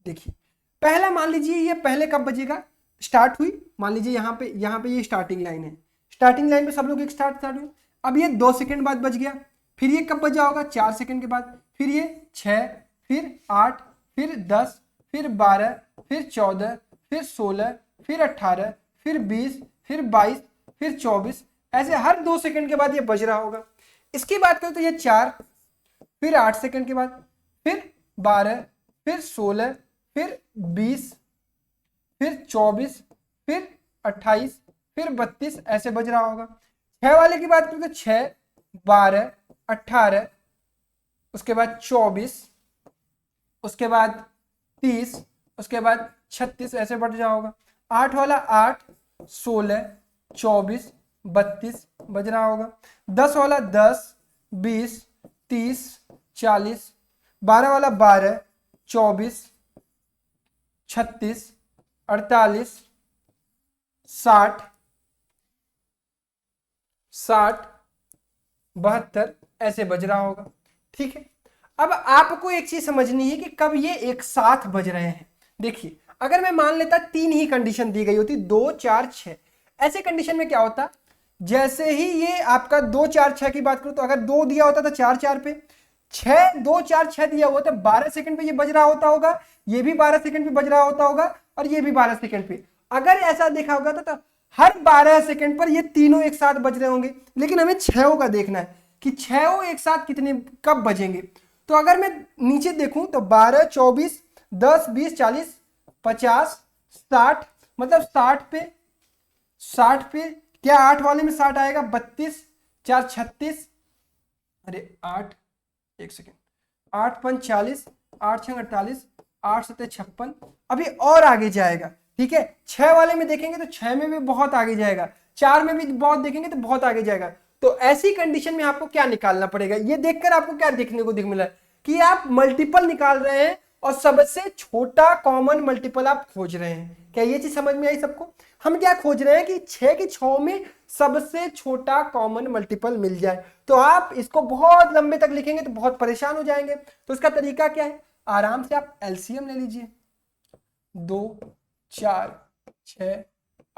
देखिए पहला मान लीजिए ये पहले कब बजेगा, स्टार्ट हुई, मान लीजिए यहाँ पे ये स्टार्टिंग लाइन है, स्टार्टिंग लाइन पे सब लोग एक स्टार्ट हुए, अब ये 2 सेकंड बाद बज गया, फिर ये कब बजा होगा 4 सेकंड के बाद, फिर ये 6, फिर 8, फिर 10, फिर 12, फिर 14, फिर 16, फिर 18, फिर 20, फिर 22, फिर 24, ऐसे हर 2 सेकंड के बाद ये बज रहा होगा। इसकी बात करें तो ये 4, फिर 8 सेकंड के बाद, फिर 12, फिर 16, फिर 20, फिर 24, फिर 28, फिर 32, ऐसे बज रहा होगा। 6 वाले की बात करें तो 6, 12, 18, उसके बाद 24, उसके बाद 30, उसके बाद 36, ऐसे बढ़ रहा होगा। 8 वाला 8, 16, 24, 32 बज रहा होगा। 10 वाला 10, 20, 30, 40, 12 वाला 12, 24, 36, 48, 60, 72, ऐसे बज रहा होगा। ठीक है, अब आपको एक चीज समझनी है कि कब ये एक साथ बज रहे हैं। देखिए अगर मैं मान लेता 3 ही कंडीशन दी गई होती, 2, 4, 6, ऐसे कंडीशन में क्या होता, जैसे ही ये आपका 2, 4, 6 की बात करूं तो अगर 2 दिया होता तो 4, 4 पे 6, 2, 4, 6 दिया हुआ तो 12 सेकंड पे ये बज रहा होता होगा, ये भी 12 सेकंड पे बज रहा होता होगा, और ये भी 12 सेकंड पे। अगर ऐसा देखा होगा तो हर 12 सेकंड पर ये तीनों एक साथ बज रहे होंगे, लेकिन हमें 6 का देखना है कि 6 एक साथ कितने कब बजेंगे। तो अगर मैं नीचे देखूं तो 12, 24, 10, 20, 40, 50, 60, मतलब 60 पे क्या 8 वाले में 60 आएगा, 32, 4, 36, अरे 8, एक सेकेंड, 8, 5, 40, 8, 6, 48, 8, 7, 56, अभी और आगे जाएगा। ठीक है, 6 वाले में देखेंगे तो 6 में भी बहुत आगे जाएगा, 4 में भी बहुत देखेंगे तो बहुत आगे जाएगा। तो ऐसी कंडीशन में आपको क्या निकालना पड़ेगा, ये देखकर आपको क्या देखने को मिला कि आप मल्टीपल निकाल रहे हैं और सबसे छोटा कॉमन मल्टीपल आप खोज रहे हैं। क्या ये चीज समझ में आई सबको? हम क्या खोज रहे हैं कि 6 की 6 में सबसे छोटा कॉमन मल्टीपल मिल जाए। तो आप इसको बहुत लंबे तक लिखेंगे तो बहुत परेशान हो जाएंगे। तो इसका तरीका क्या है, आराम से आप एलसीएम ले लीजिए, 2, 4, 6,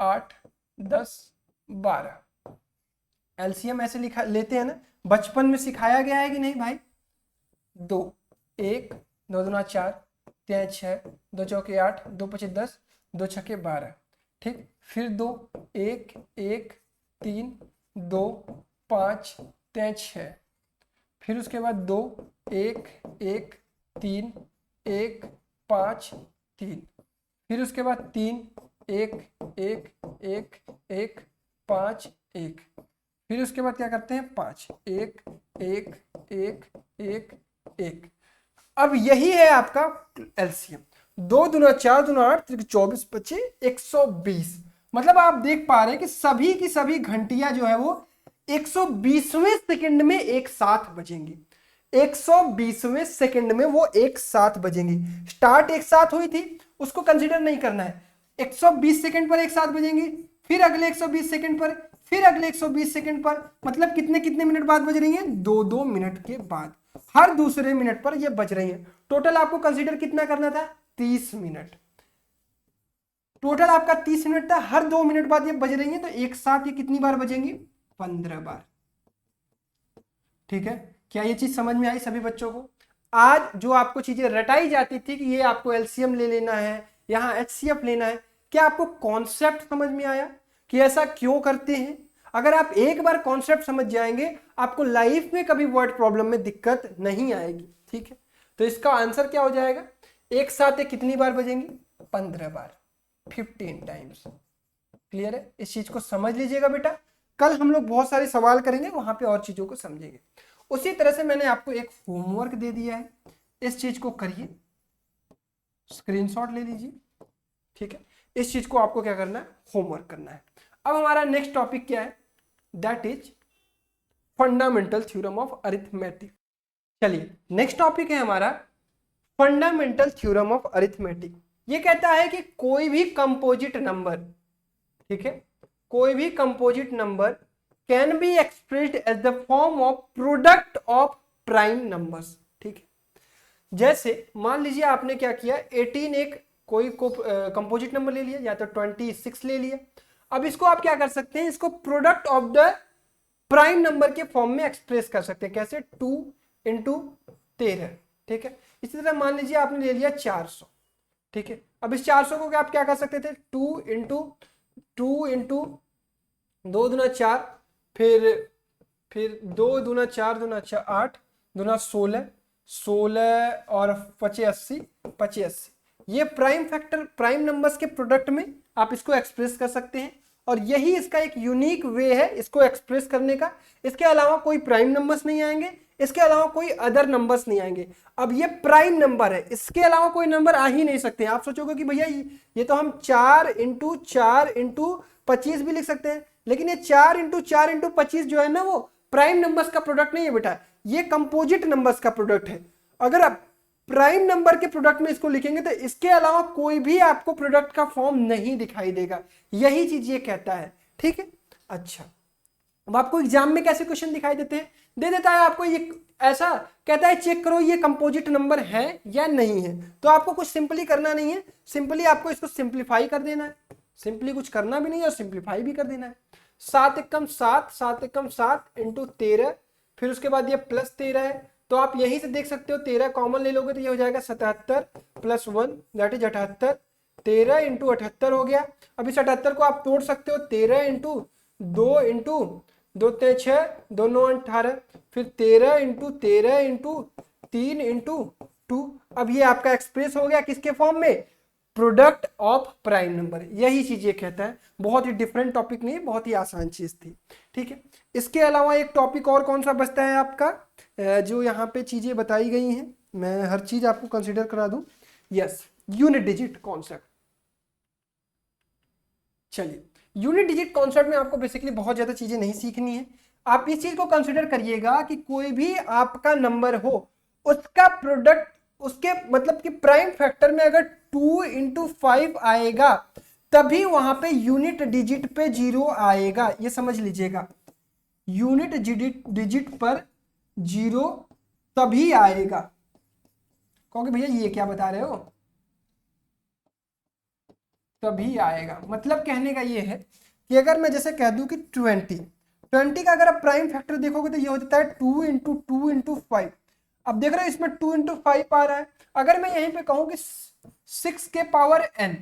8, 10, 12। एलसीएम ऐसे लिखा लेते हैं ना, बचपन में सिखाया गया है कि नहीं भाई? 2, 1, 2 दूना 4, 3 6, 2 चौके 8, 2 पचे 10, 2 छक्के 12। ठीक, फिर 2, 1, 1, 3, 2, 5, 3 6, फिर उसके बाद 2, 1, 1, 3, 1, 5, 3, फिर उसके बाद 3, 1, 1, 1, 1, 5, 1, फिर उसके बाद क्या करते हैं 5, 1, 1, 1, 1, 1। अब यही है आपका एलसीएम, 2 दूना 4 दूना 8, 24, 25, 120। मतलब आप देख पा रहे हैं कि सभी की सभी घंटियां जो है वो 120वें सेकंड में एक साथ बजेंगी, 120वें सेकंड में वो एक साथ बजेंगी। स्टार्ट एक साथ हुई थी उसको कंसीडर नहीं करना है, 120 सेकंड पर एक साथ बजेंगी, फिर अगले 120 सेकंड पर, फिर अगले 120 सेकंड पर, मतलब कितने कितने मिनट बाद बज रही है, 2-2 मिनट के बाद, हर दूसरे मिनट पर ये बज रही है। टोटल आपको कंसीडर कितना करना था, 30 मिनट। टोटल आपका 30 मिनट था, हर 2 मिनट बाद ये बज रही है, तो एक साथ ये कितनी बार बजेंगी, 15 बार। ठीक है, क्या ये चीज समझ में आई सभी बच्चों को? आज जो आपको चीजें रटाई जाती थी कि ये आपको एलसीएम ले लेना है, यहाँ एचसीएफ लेना है, क्या आपको कॉन्सेप्ट समझ में आया कि ऐसा क्यों करते हैं? अगर आप एक बार कॉन्सेप्ट समझ जाएंगे आपको लाइफ में कभी वर्ड प्रॉब्लम में दिक्कत नहीं आएगी। ठीक है, तो इसका आंसर क्या हो जाएगा, एक साथ ये कितनी बार बजेंगी, 15 बार, 15 टाइम्स। क्लियर है? इस चीज को समझ लीजिएगा बेटा। कल हम लोग बहुत सारे सवाल करेंगे, वहां पे और चीजों को समझेंगे। उसी तरह से मैंने आपको एक होमवर्क दे दिया है, इस चीज को करिए, स्क्रीनशॉट ले लीजिए, ठीक है। इस चीज को आपको क्या करना है, होमवर्क करना है। अब हमारा नेक्स्ट टॉपिक क्या है, that is fundamental theorem of arithmetic. चलिए नेक्स्ट टॉपिक है हमारा फंडामेंटल थ्योरम ऑफ अरिथमेटिक। ये कहता है कि कोई भी कंपोजिट नंबर, ठीक है, कोई भी composite number can be expressed as the form of product of prime numbers, ठीक है। जैसे मान लीजिए आपने क्या किया, 18 एक कोई को कंपोजिट नंबर ले लिया, या तो 26 ले लिया। अब इसको आप क्या कर सकते हैं, इसको product of the prime number के फॉर्म में एक्सप्रेस कर सकते हैं। कैसे, 2 इंटू 13, ठीक है। इसी तरह मान लीजिए आपने ले लिया 400, ठीक है। अब इस 400 को आप क्या कर सकते थे, 2 इंटू 2 दूना 4, फिर 2 दूना 4 दूना 8 दूना 16, 16 और 85, 85। ये प्राइम फैक्टर, प्राइम नंबर्स के प्रोडक्ट में आप इसको एक्सप्रेस कर सकते हैं, और यही इसका एक यूनिक वे है इसको एक्सप्रेस करने का। इसके अलावा कोई प्राइम नंबर्स नहीं आएंगे, इसके अलावा कोई अदर नंबर्स नहीं आएंगे। अब ये प्राइम नंबर है, इसके अलावा कोई नंबर आ ही नहीं सकते। आप सोचोगे कि भैया ये तो हम 4 इंटू 25 भी लिख सकते हैं, लेकिन ये 4 इंटू 25 जो है ना, वो प्राइम नंबर्स का प्रोडक्ट नहीं है बेटा, ये कंपोजिट नंबर्स का प्रोडक्ट है। अगर आप प्राइम नंबर के प्रोडक्ट में इसको लिखेंगे तो इसके अलावा कोई भी आपको प्रोडक्ट का फॉर्म नहीं दिखाई देगा, यही चीज ये कहता है, ठीक है। अच्छा, अब आपको एग्जाम में कैसे क्वेश्चन दिखाई देते हैं, दे देता है आपको ये ऐसा, कहता है चेक करो ये कंपोजिट नंबर है या नहीं है। तो आपको कुछ सिंपली करना नहीं है, सिंपली आपको इसको सिंप्लीफाई कर देना है, सिंपली कुछ करना भी नहीं है और सिंप्लीफाई भी कर देना है। 7 एकम 7, 7 एकम 7 इंटू 13, फिर उसके बाद ये प्लस 13 है, तो आप यहीं से देख सकते हो 13 कॉमन ले लोगे तो ये हो जाएगा 77 प्लस 1 दैट इज 78, 13 इंटू 78 हो गया। अब इस 78 को आप तोड़ सकते हो, 13 इंटू 2 इंटू 2 ते 6, 2 9 18, फिर 13 इंटू 13 इंटू 3 इंटू 2। अब ये आपका एक्सप्रेस हो गया किसके फॉर्म में, प्रोडक्ट ऑफ प्राइम नंबर। यही चीज ये कहता है, बहुत ही डिफरेंट टॉपिक नहीं, बहुत ही आसान चीज थी, ठीक है। इसके अलावा एक टॉपिक और कौन सा बचता है आपका, जो यहाँ पे चीजें बताई गई हैं, मैं हर चीज आपको कंसीडर करा दूं। Yes, unit digit concept. चलिए, यूनिट डिजिट कॉन्सेप्ट में आपको बेसिकली बहुत ज्यादा चीजें नहीं सीखनी है। आप इस चीज को कंसीडर करिएगा कि कोई भी आपका नंबर हो, उसका प्रोडक्ट, उसके मतलब कि प्राइम फैक्टर में अगर 2 इंटू 5 आएगा तभी वहां पे यूनिट डिजिट पे 0 आएगा, ये समझ लीजिएगा। यूनिट डिजिट पर 0 तभी आएगा। कहोगे भैया ये क्या बता रहे हो, तभी आएगा, मतलब कहने का ये है कि अगर मैं जैसे कह दूं कि 20 का अगर आप प्राइम फैक्टर देखोगे तो ये हो जाता है 2 इंटू 5। अब देख रहे हो इसमें 2 इंटू 5 आ रहा है। अगर मैं यहीं पे कहूं कि 6 के पावर n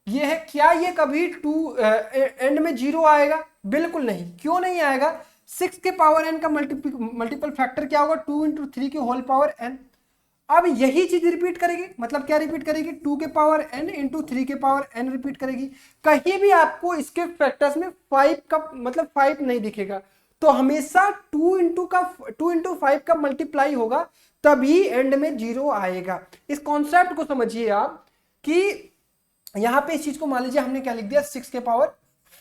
ये है, क्या ये कभी 2 एंड में 0 आएगा, बिल्कुल नहीं। क्यों नहीं आएगा, 6 के पावर n का मल्टीपल फैक्टर क्या होगा, 2 इंटू 3 की होल पावर n। अब यही चीज रिपीट करेगी, मतलब क्या रिपीट करेगी, 2 के पावर n इंटू 3 के पावर n रिपीट करेगी। कहीं भी आपको इसके फैक्टर्स में 5 का मतलब 5 नहीं दिखेगा, तो हमेशा 2 इंटू 5 का मल्टीप्लाई होगा तभी एंड में 0 आएगा। इस कॉन्सेप्ट को समझिए आप कि यहां पे इस चीज को मान लीजिए हमने क्या लिख दिया, 6 के पावर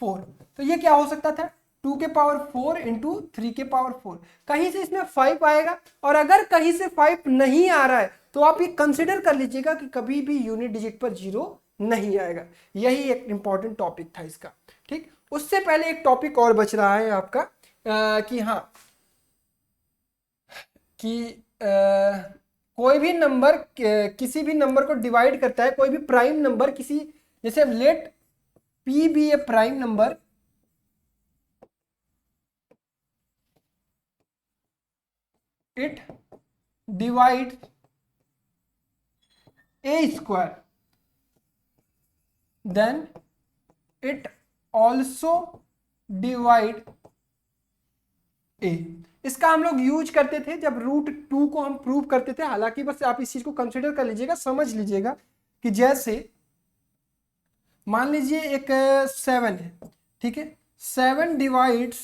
4, तो ये क्या हो सकता था, 2 के पावर 4 इंटू 3 के पावर 4। कहीं से इसमें 5 आएगा, और अगर कहीं से 5 नहीं आ रहा है तो आप ये कंसिडर कर लीजिएगा कि कभी भी यूनिट डिजिट पर 0 नहीं आएगा। यही एक इंपॉर्टेंट टॉपिक था इसका, ठीक। उससे पहले एक टॉपिक और बच रहा है आपका, कि हाँ, कि कोई भी नंबर किसी भी नंबर को डिवाइड करता है, कोई भी प्राइम नंबर किसी, जैसे let p be a prime number, it divides a square, then it also divide a। इसका हम लोग यूज करते थे जब √2 को हम प्रूव करते थे। हालांकि बस आप इस चीज को कंसिडर कर लीजिएगा, समझ लीजिएगा कि जैसे मान लीजिए एक 7 है, ठीक है, 7 डिवाइड्स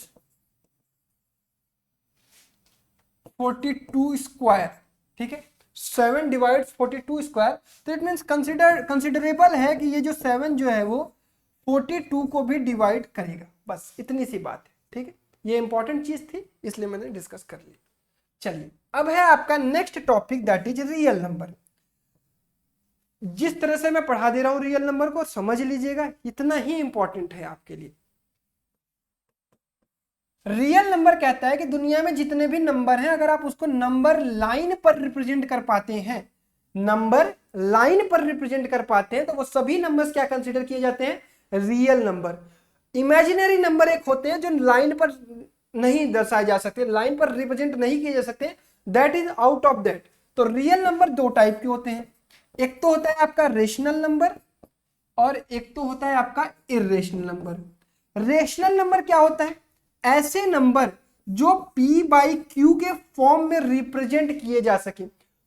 42 स्क्वायर, ठीक है, 7 डिवाइड्स 42 स्क्वायर, तो इट मीन्स कंसिडरेबल है कि ये जो 7 जो है वो 42 को भी डिवाइड करेगा, बस इतनी सी बात है, ठीक है। ये इंपॉर्टेंट चीज थी इसलिए मैंने डिस्कस कर ली। चलिए अब है आपका next topic, that is real number. जिस तरह से मैं पढ़ा दे रहा हूं रियल नंबर को समझ लीजिएगा, इतना ही इंपॉर्टेंट है आपके लिए। रियल नंबर कहता है कि दुनिया में जितने भी नंबर हैं, अगर आप उसको नंबर लाइन पर रिप्रेजेंट कर पाते हैं, नंबर लाइन पर रिप्रेजेंट कर पाते हैं, तो वो सभी नंबर्स क्या कंसीडर किए जाते हैं, रियल नंबर। इमेजिनरी नंबर एक होते हैं जो लाइन पर नहीं दर्शाए जा सकते, लाइन पर रिप्रेजेंट नहीं किए जा सकते, that is out of that. तो रियल नंबर दो टाइप के होते हैं, एक तो होता है आपका रेशनल नंबर और एक तो होता है आपका इर्रेशनल नंबर। रेशनल नंबर क्या होता है, ऐसे नंबर जो p बाई क्यू के फॉर्म में रिप्रेजेंट किए जा सके।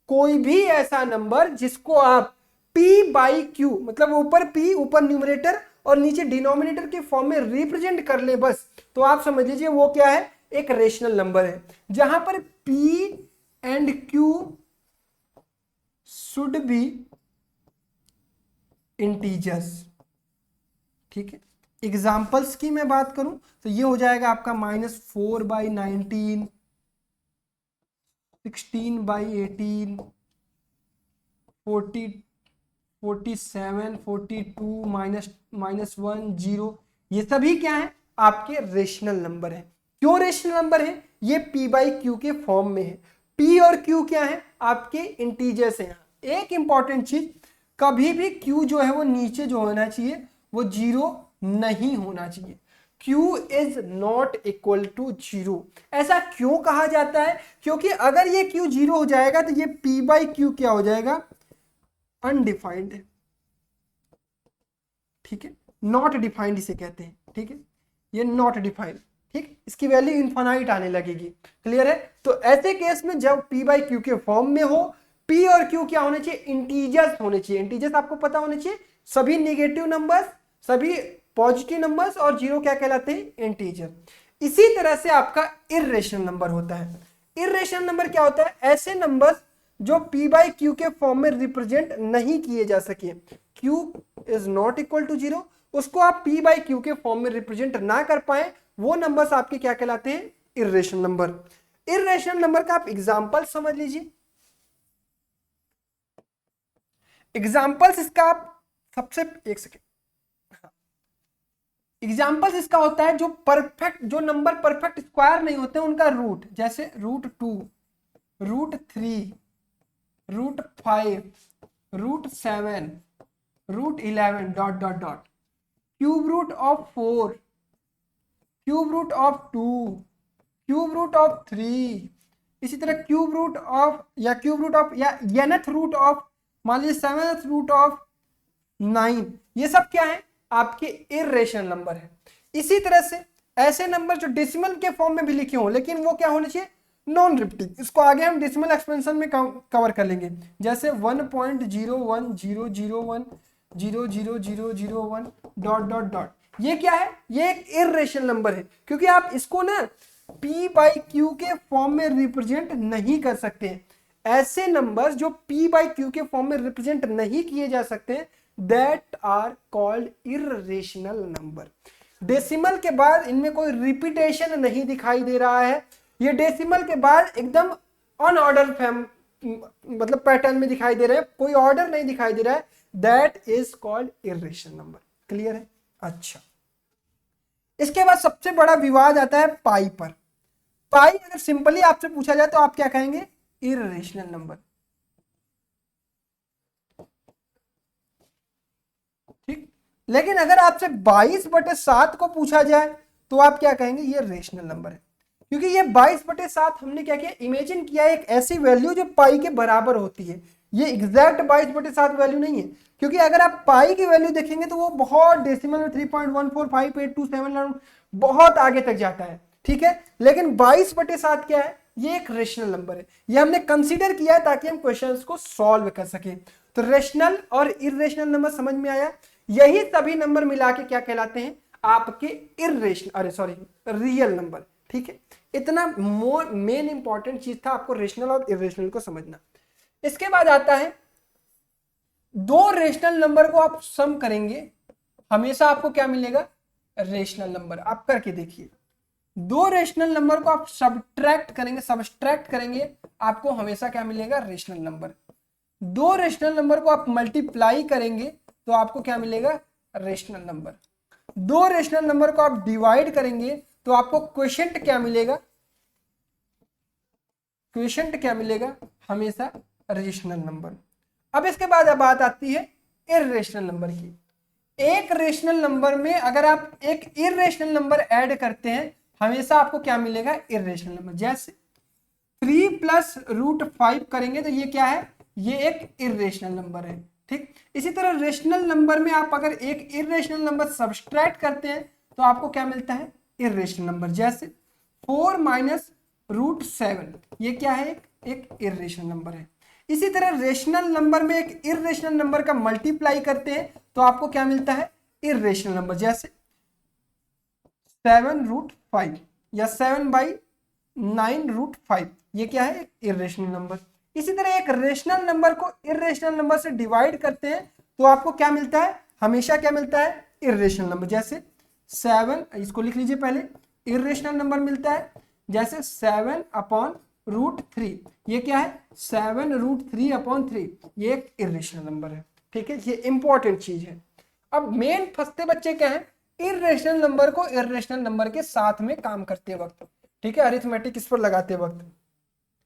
कोई भी ऐसा नंबर जिसको आप p बाई क्यू, मतलब ऊपर p, ऊपर न्यूमरेटर और नीचे डिनोमिनेटर के फॉर्म में रिप्रेजेंट कर ले बस, तो आप समझ लीजिए वो क्या है, एक रेशनल नंबर है, जहां पर p and q should be integers, ठीक है। एग्जाम्पल्स की मैं बात करूं तो ये हो जाएगा आपका -4/19, 16/18, 40, 47, 42, -1, 0, ये सभी क्या है, आपके रेशनल नंबर है। क्यों रेशनल नंबर है, ये p बाई क्यू के फॉर्म में है। p और q क्या है, आपके इंटीजर्स हैं। एक इंपॉर्टेंट चीज, कभी भी q जो है वो नीचे जो होना चाहिए वो 0 नहीं होना चाहिए। q is not equal to 0। ऐसा क्यों कहा जाता है, क्योंकि अगर ये q 0 हो जाएगा तो ये p बाई क्यू क्या हो जाएगा, अनडिफाइंड है, ठीक है, नॉट डिफाइंड इसे कहते हैं, ठीक है, ये नॉट डिफाइंड, ठीक, इसकी वैल्यू इनफाइनाइट आने लगेगी। क्लियर है। तो ऐसे केस में जब p बाई क्यू के फॉर्म में हो, p और q क्या होने चाहिए, इंटीजर्स होने चाहिए। इंटीजर्स आपको पता होने चाहिए, सभी नेगेटिव नंबर्स, सभी पॉजिटिव नंबर्स और 0 क्या कहलाते हैं, इंटीजर। इसी तरह से आपका इर्रेशनल नंबर होता है। इर्रेशनल नंबर क्या होता है, ऐसे नंबर्स जो p बाई क्यू के फॉर्म में रिप्रेजेंट नहीं किए जा सके, q is not equal to 0, उसको आप p बाई क्यू के फॉर्म में रिप्रेजेंट ना कर पाए, वो नंबर्स आपके क्या कहलाते हैं, इर्रेशनल नंबर। इर्रेशनल नंबर का आप एग्जांपल समझ लीजिए। एग्जांपल्स इसका आप सबसे, एक सेकेंड, एग्जाम्पल्स इसका होता है जो परफेक्ट, जो नंबर परफेक्ट स्क्वायर नहीं होते उनका रूट, जैसे √2, √3, √5, √7, √11 dot dot dot, cube root of 4, cube root of 2, cube root of 3, इसी तरह क्यूब रूट ऑफ या nth रूट ऑफ, मान लीजिए 7th रूट ऑफ 9, ये सब क्या है, आपके इर्रेशनल नंबर है। इसी तरह से ऐसे नंबर जो डेसिमल के फॉर्म में भी लिखे हों, लेकिन वो क्या होने चाहिए, नॉन रिपीटिंग, इसको आगे हम डेसिमल एक्सपेंशन में कवर कर लेंगे, जैसे 1.0100100001 डॉट डॉट डॉट, ये क्या है, ये एक इर्रेशनल नंबर है, क्योंकि आप इसको ना p बाई क्यू के फॉर्म में रिप्रेजेंट नहीं कर सकते। ऐसे नंबर्स जो p बाई क्यू के फॉर्म में रिप्रेजेंट नहीं किए जा सकते, that are called irrational number. Decimal के बाद इनमें कोई रिपीटेशन नहीं दिखाई दे रहा है, ये डेसिमल के बाद एकदम अनऑर्डर मतलब पैटर्न में दिखाई दे रहे हैं, कोई ऑर्डर नहीं दिखाई दे रहा है, that is called irrational number. Clear है। अच्छा, इसके बाद सबसे बड़ा विवाद आता है पाई पर। पाई अगर सिंपली आपसे पूछा जाए तो आप क्या कहेंगे, इर्रेशनल नंबर, ठीक। लेकिन अगर आपसे 22/7 को पूछा जाए तो आप क्या कहेंगे, ये रेशनल नंबर है, क्योंकि ये 22/7 हमने क्या किया, इमेजिन किया एक ऐसी वैल्यू जो पाई के बराबर होती है। ये एग्जैक्ट 22/7 वैल्यू नहीं है, क्योंकि अगर आप पाई की वैल्यू देखेंगे तो वो बहुत डेसिमल में 3.145827 बहुत आगे तक जाता है, ठीक है। लेकिन 22/7 क्या है, ये एक रेशनल नंबर है, ये हमने कंसीडर किया है ताकि हम क्वेश्चंस को सॉल्व कर सके। तो रेशनल और इर्रेशनल नंबर समझ में आया, यही सभी नंबर मिला के क्या कहलाते हैं, आपके रियल नंबर, ठीक है। इतना मेन इंपॉर्टेंट चीज था आपको रेशनल और इरेशनल को समझना। इसके बाद आता है दो रेशनल नंबर को आप सम करेंगे, हमेशा आपको क्या मिलेगा, रेशनल नंबर। आप करके देखिए, दो रेशनल नंबर को आप सब्ट्रैक्ट करेंगे आपको हमेशा क्या मिलेगा, रेशनल नंबर। दो रेशनल नंबर को आप मल्टीप्लाई करेंगे तो आपको क्या मिलेगा, रेशनल नंबर। दो रेशनल नंबर को आप डिवाइड करेंगे तो आपको क्वोशिएंट क्या मिलेगा, क्वोशिएंट क्या मिलेगा, हमेशा रेशनल नंबर। अब इसके बाद अब बात आती है इर्रेशनल नंबर की। एक रेशनल नंबर में अगर आप एक इर्रेशनल नंबर ऐड करते हैं हमेशा आपको क्या मिलेगा, इर्रेशनल नंबर। जैसे 3 प्लस रूट 5 करेंगे तो ये क्या है, ये एक इर्रेशनल नंबर है। ठीक, इसी तरह रेशनल नंबर में आप अगर एक इर्रेशनल नंबर सब्सट्रैक्ट करते हैं तो आपको क्या मिलता है, इर्रेशनल नंबर। जैसे 4 माइनस रूट 7, ये क्या है, एक इर्रेशनल नंबर है। इसी तरह रेशनल नंबर में एक इर्रेशनल नंबर का मल्टीप्लाई करते हैं तो आपको क्या मिलता है, इर्रेशनल नंबर। जैसे 7 रूट 5 या 7/9 रूट 5, ये क्या है, इर्रेशनल नंबर। इसी तरह एक रेशनल नंबर को इर्रेशनल नंबर से डिवाइड करते हैं तो आपको क्या मिलता है, हमेशा क्या मिलता है, इर्रेशनल नंबर। जैसे 7, इसको लिख लीजिए पहले, इर्रेशनल नंबर मिलता है। जैसे 7/√3, ये क्या है, 7√3/3, ये एक इर्रेशनल नंबर है। ठीक है, ये इंपॉर्टेंट चीज है। अब मेन फंसते बच्चे क्या है, इर्रेशनल नंबर को इर्रेशनल नंबर के साथ में काम करते वक्त, ठीक है, अरिथमेटिक इस पर लगाते वक्त।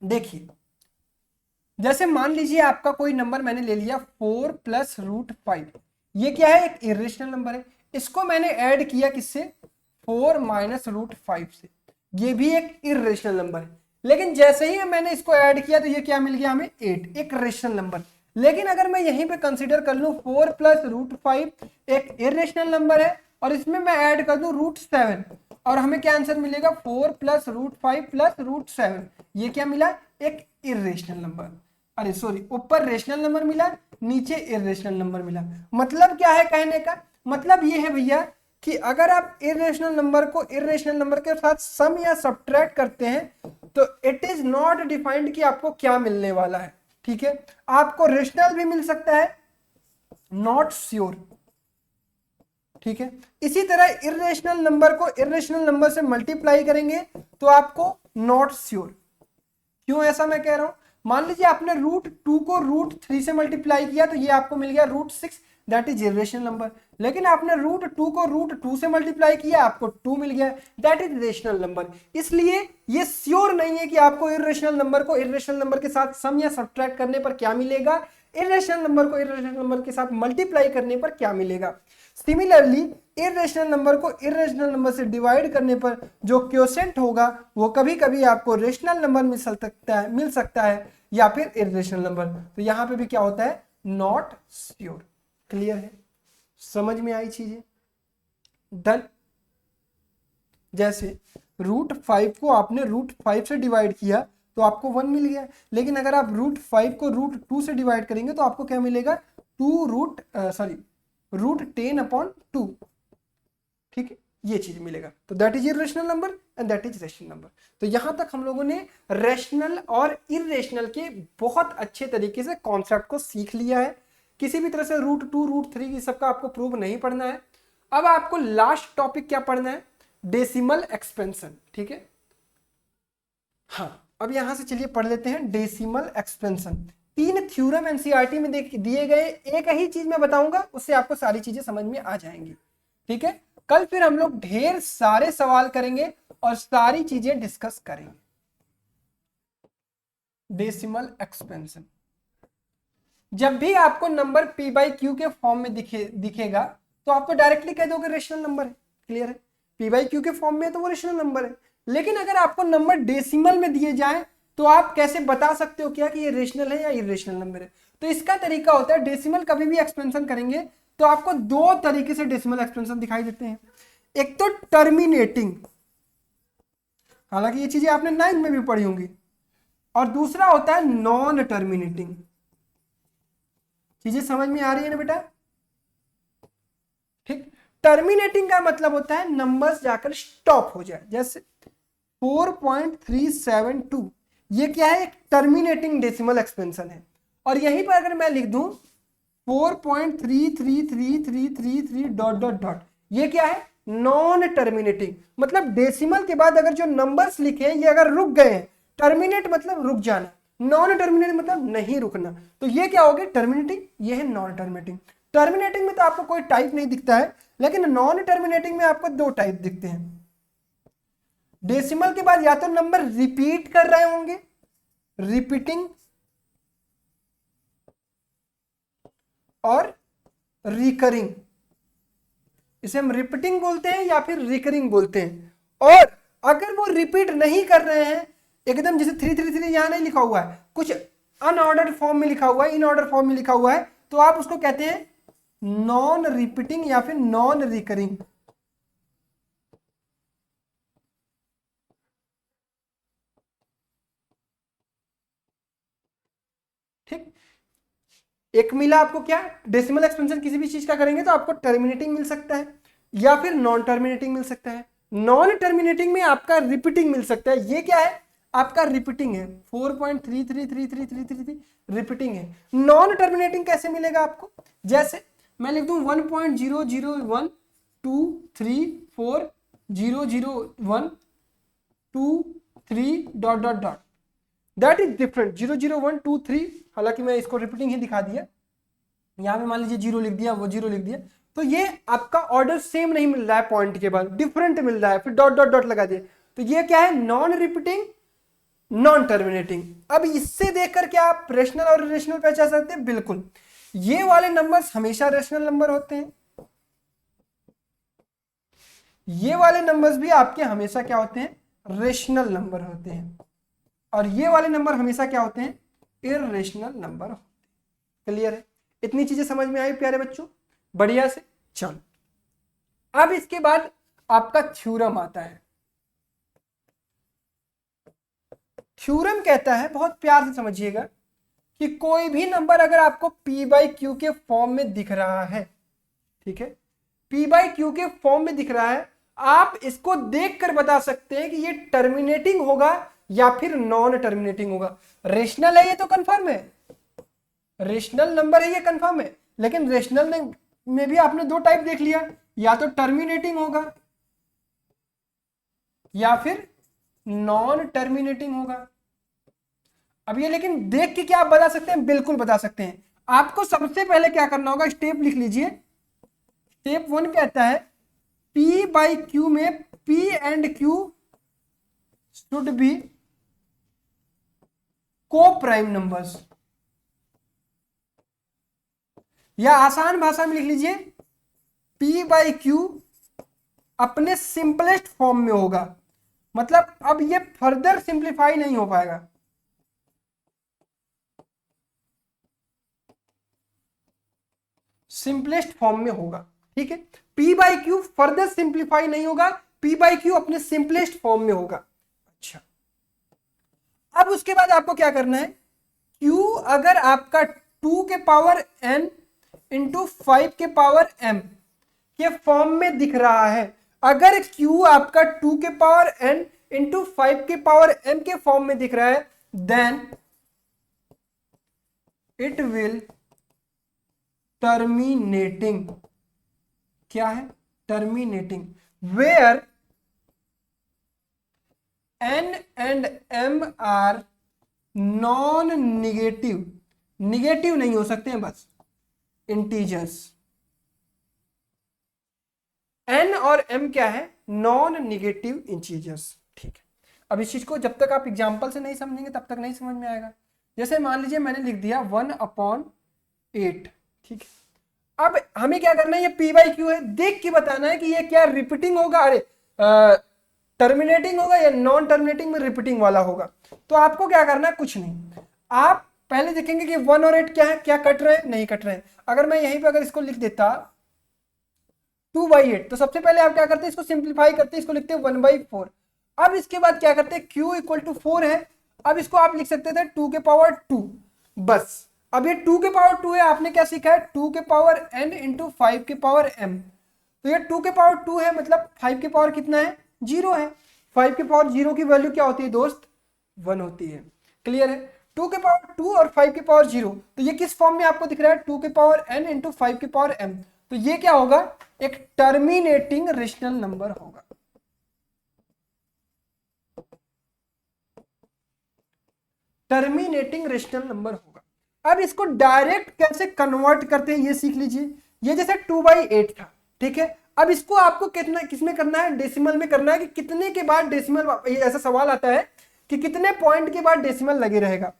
देखिए, जैसे मान लीजिए आपका कोई नंबर मैंने ले लिया 4 प्लस रूट 5, ये क्या है, एक इर्रेशनल नंबर है। इसको मैंने ऐड किया किससे, 4 माइनस रूट 5 से, ये भी एक इर्रेशनल नंबर है। लेकिन जैसे ही मैंने इसको ऐड किया तो ये क्या मिल गया हमें, 8, एक रेशनल नंबर। लेकिन अगर मैं यहीं पे कंसीडर कर लूं 4 प्लस रूट 5 एक इर्रेशनल नंबर है और इसमें मैं ऐड कर दूं रूट 7 और हमें क्या आंसर मिलेगा, 4 प्लस रूट 5 प्लस रूट 7, ये क्या मिला, एक इर्रेशनल नंबर। अरे सॉरी, ऊपर रेशनल नंबर मिला, नीचे इर्रेशनल नंबर मिला। मतलब क्या है कहने का, मतलब ये है भैया कि अगर आप इर्रेशनल नंबर को इर्रेशनल नंबर के साथ सम या सब्ट्रैक्ट करते हैं तो इट इज नॉट डिफाइंड कि आपको क्या मिलने वाला है। ठीक है, आपको रेशनल भी मिल सकता है, नॉट श्योर। ठीक है, इसी तरह इर्रेशनल नंबर को इर्रेशनल नंबर से मल्टीप्लाई करेंगे तो आपको नॉट श्योर। क्यों ऐसा मैं कह रहा हूं, मान लीजिए आपने रूट 2 को रूट 3 से मल्टीप्लाई किया तो ये आपको मिल गया root 6, that is irrational number. लेकिन आपने रूट 2 को रूट 2 से मल्टीप्लाई किया, आपको 2 मिल गया, दैट इज रेशनल नंबर। इसलिए ये श्योर नहीं है कि आपको इर्रेशनल नंबर को इर्रेशनल नंबर के साथ सम या सब्ट्रैक्ट करने पर क्या मिलेगा, इर्रेशनल नंबर को इर्रेशनल नंबर के साथ मल्टीप्लाई करने पर क्या मिलेगा। सिमिलरली इर्रेशनल नंबर को इर्रेशनल नंबर से डिवाइड करने पर जो क्वोशिएंट होगा वो कभी कभी आपको रेशनल नंबर मिल सकता है या फिर इर्रेशनल नंबर। तो यहां पे भी क्या होता है, नॉट श्योर। क्लियर है, समझ में आई चीजें, डन। जैसे रूट 5 को आपने रूट 5 से डिवाइड किया तो आपको 1 मिल गया, लेकिन अगर आप रूट 5 को रूट 2 से डिवाइड करेंगे तो आपको क्या मिलेगा, रूट 10/2। ठीक है, ये चीज मिलेगा। तो that is irrational number and that is rational number. तो यहां तक हम लोगों ने रेशनल और इर्रेशनल के बहुत अच्छे तरीके से कॉन्सेप्ट को सीख लिया है। किसी भी तरह से रूट 2 रूट 3 की सबका आपको प्रूव नहीं पढ़ना है। अब आपको लास्ट टॉपिक क्या पढ़ना है, डेसिमल एक्सपेंशन। ठीक है, हाँ, अब यहां से चलिए पढ़ लेते हैं डेसिमल एक्सपेंशन। 3 थ्योरम एनसीईआरटी में दिए गए, एक ही चीज मैं बताऊंगा, उससे आपको सारी चीजें समझ में आ जाएंगी। ठीक है, कल फिर हम लोग ढेर सारे सवाल करेंगे और सारी चीजें डिस्कस करेंगे। डेसिमल एक्सपेंशन, जब भी आपको नंबर p/q के फॉर्म में दिखेगा तो आपको डायरेक्टली कह दोगे रेशनल नंबर है। क्लियर है, p/q के फॉर्म में तो वो रेशनल नंबर है। लेकिन अगर आपको नंबर डेसिमल में दिए जाए तो आप कैसे बता सकते हो क्या कि ये रेशनल है या इरेशनल नंबर है। तो इसका तरीका होता है, डेसिमल कभी भी एक्सपेंशन करेंगे तो आपको दो तरीके से डेसिमल एक्सपेंशन दिखाई देते हैं। एक तो टर्मिनेटिंग, हालांकि ये चीजें आपने 9 में भी पढ़ी होंगी, और दूसरा होता है नॉन टर्मिनेटिंग। चीजें समझ में आ रही है ना बेटा। ठीक, टर्मिनेटिंग का मतलब होता है नंबर्स जाकर स्टॉप हो जाए। जैसे 4.372 ये क्या है, एक टर्मिनेटिंग डेसिमल एक्सपेंशन है। और यहीं पर अगर मैं लिख दूं 4.33333 डॉट डॉट डॉट, ये क्या है, नॉन टर्मिनेटिंग, मतलब डेसिमल के बाद अगर जो नंबर्स लिखे हैं ये अगर रुक गए हैं, टर्मिनेट मतलब रुक जाना, नॉन टर्मिनेट मतलब नहीं रुकना, तो ये क्या हो गया, टर्मिनेटिंग, ये है नॉन टर्मिनेटिंग। टर्मिनेटिंग में तो आपको कोई टाइप नहीं दिखता है, लेकिन नॉन टर्मिनेटिंग में आपको दो टाइप दिखते हैं। डेसिमल के बाद या तो नंबर रिपीट कर रहे होंगे, रिपीटिंग, और रिकरिंग, इसे हम रिपीटिंग बोलते हैं या फिर रिकरिंग बोलते हैं। और अगर वो रिपीट नहीं कर रहे हैं एकदम, जैसे 333 यहां नहीं लिखा हुआ है, कुछ अनऑर्डर्ड फॉर्म में लिखा हुआ है, इन ऑर्डर फॉर्म में लिखा हुआ है, तो आप उसको कहते हैं नॉन रिपीटिंग या फिर नॉन रिकरिंग। ठीक, एक मिला आपको क्या, डेसिमल एक्सपेंशन किसी भी चीज का करेंगे तो आपको टर्मिनेटिंग मिल सकता है या फिर नॉन टर्मिनेटिंग मिल सकता है। नॉन टर्मिनेटिंग में आपका रिपीटिंग मिल सकता है, ये क्या है, आपका रिपीटिंग है, 4.333333 रिपीटिंग है। नॉन टर्मिनेटिंग कैसे मिलेगा आपको, जैसे मैं लिख दूं 1.00123400123 dot dot dot, that is different. 00123, हालांकि मैं इसको रिपीटिंग ही दिखा दिया, यहां पे मान लीजिए 0 लिख दिया, वो 0 लिख दिया, तो ये आपका ऑर्डर सेम नहीं मिल रहा है, पॉइंट के बाद डिफरेंट मिल रहा है, फिर डॉट डॉट डॉट लगा दिया, तो ये क्या है, नॉन रिपीटिंग, नॉन टर्मिनेटिंग। अब इससे देखकर क्या आप रेशनल और इरेशनल पहचान सकते हैं, बिल्कुल, ये वाले नंबर्स हमेशा रेशनल नंबर होते हैं, ये वाले नंबर्स भी आपके हमेशा क्या होते हैं, रेशनल नंबर होते हैं, और ये वाले नंबर हमेशा क्या होते हैं, इररेशनल नंबर होते हैं। क्लियर है, इतनी चीजें समझ में आई प्यारे बच्चों, बढ़िया से। चलो अब इसके बाद आपका थ्योरम आता है। थ्योरम कहता है, बहुत प्यार से समझिएगा, कि कोई भी नंबर अगर आपको p बाई क्यू के फॉर्म में दिख रहा है, ठीक है, p बाई क्यू के फॉर्म में दिख रहा है, आप इसको देखकर बता सकते हैं कि ये टर्मिनेटिंग होगा या फिर नॉन टर्मिनेटिंग होगा। रेशनल है ये तो कंफर्म है, रेशनल नंबर है ये कंफर्म है, लेकिन रेशनल में भी आपने दो टाइप देख लिया, या तो टर्मिनेटिंग होगा या फिर नॉन टर्मिनेटिंग होगा। अब ये लेकिन देख के क्या आप बता सकते हैं, बिल्कुल बता सकते हैं। आपको सबसे पहले क्या करना होगा, स्टेप लिख लीजिए। स्टेप 1 कहता है p बाई क्यू में p and q should be को प्राइम नंबर्स, या आसान भाषा में लिख लीजिए p बाई क्यू अपने सिंपलेस्ट फॉर्म में होगा, मतलब अब ये फर्दर सिंप्लीफाई नहीं हो पाएगा। सिंपलेस्ट फॉर्म में होगा, ठीक है, p by Q further simplify नहीं होगा, p बाई क्यू अपने सिंपलेस्ट फॉर्म में होगा। अच्छा, अब उसके बाद आपको क्या करना है, q अगर आपका 2 के पावर n इंटू 5 के पावर m के फॉर्म में दिख रहा है, अगर q आपका 2 के पावर n इंटू 5 के पावर m के फॉर्म में दिख रहा है, देन इट विल टर्मिनेटिंग, क्या है, terminating, where n and m are non negative, negative नहीं हो सकते हैं बस, इंटीजर्स। n और m क्या है, नॉन निगेटिव इंटीजर्स, ठीक है। अब इस चीज को जब तक आप एग्जांपल से नहीं समझेंगे तब तक नहीं समझ में आएगा। जैसे मान लीजिए मैंने लिख दिया 1/8, ठीक है, अब हमें क्या करना है, ये p बाई क्यू है, देख के बताना है कि ये क्या रिपीटिंग होगा, अरे टर्मिनेटिंग होगा या नॉन टर्मिनेटिंग में रिपीटिंग वाला होगा। तो आपको क्या करना है, कुछ नहीं, आप पहले देखेंगे कि 1 और 8 क्या है, क्या कट रहे हैं, नहीं कट रहे हैं। अगर मैं यहीं पे अगर इसको लिख देता 2/8, तो सबसे पहले आप क्या करते हैं, इसको सिंप्लीफाई करते हैं, इसको लिखते हैं 1/4। अब इसके बाद क्या करते हैं, q इक्वल टू 4 है, अब इसको आप लिख सकते थे 2 के पावर 2, बस। अब ये 2 के पावर 2 है, आपने क्या सीखा है, 2 के पावर n इंटू 5 के पावर m, तो ये 2 के पावर 2 है, मतलब 5 के पावर कितना है, 0 है, 5 के पावर 0 की वैल्यू क्या होती है दोस्त, 1 होती है। क्लियर है। 2 के पावर 2 और 5 के पावर 0, तो ये किस फॉर्म में आपको दिख रहा है, 2 के पावर n इंटू 5 के पावर m, तो ये क्या होगा, एक टर्मिनेटिंग रेशनल नंबर होगा। टर्मिनेटिंग रेशनल नंबर होगा। अब इसको डायरेक्ट कैसे कन्वर्ट करते हैं ये सीख लीजिए। ये जैसे 2/8 था, ठीक है। अब इसको आपको कितना किसमें करना है, डेसिमल में करना है कि कितने के बाद डेसिमल, ऐसा सवाल आता है कि कितने पॉइंट के बाद डेसिमल लगे रहेगा।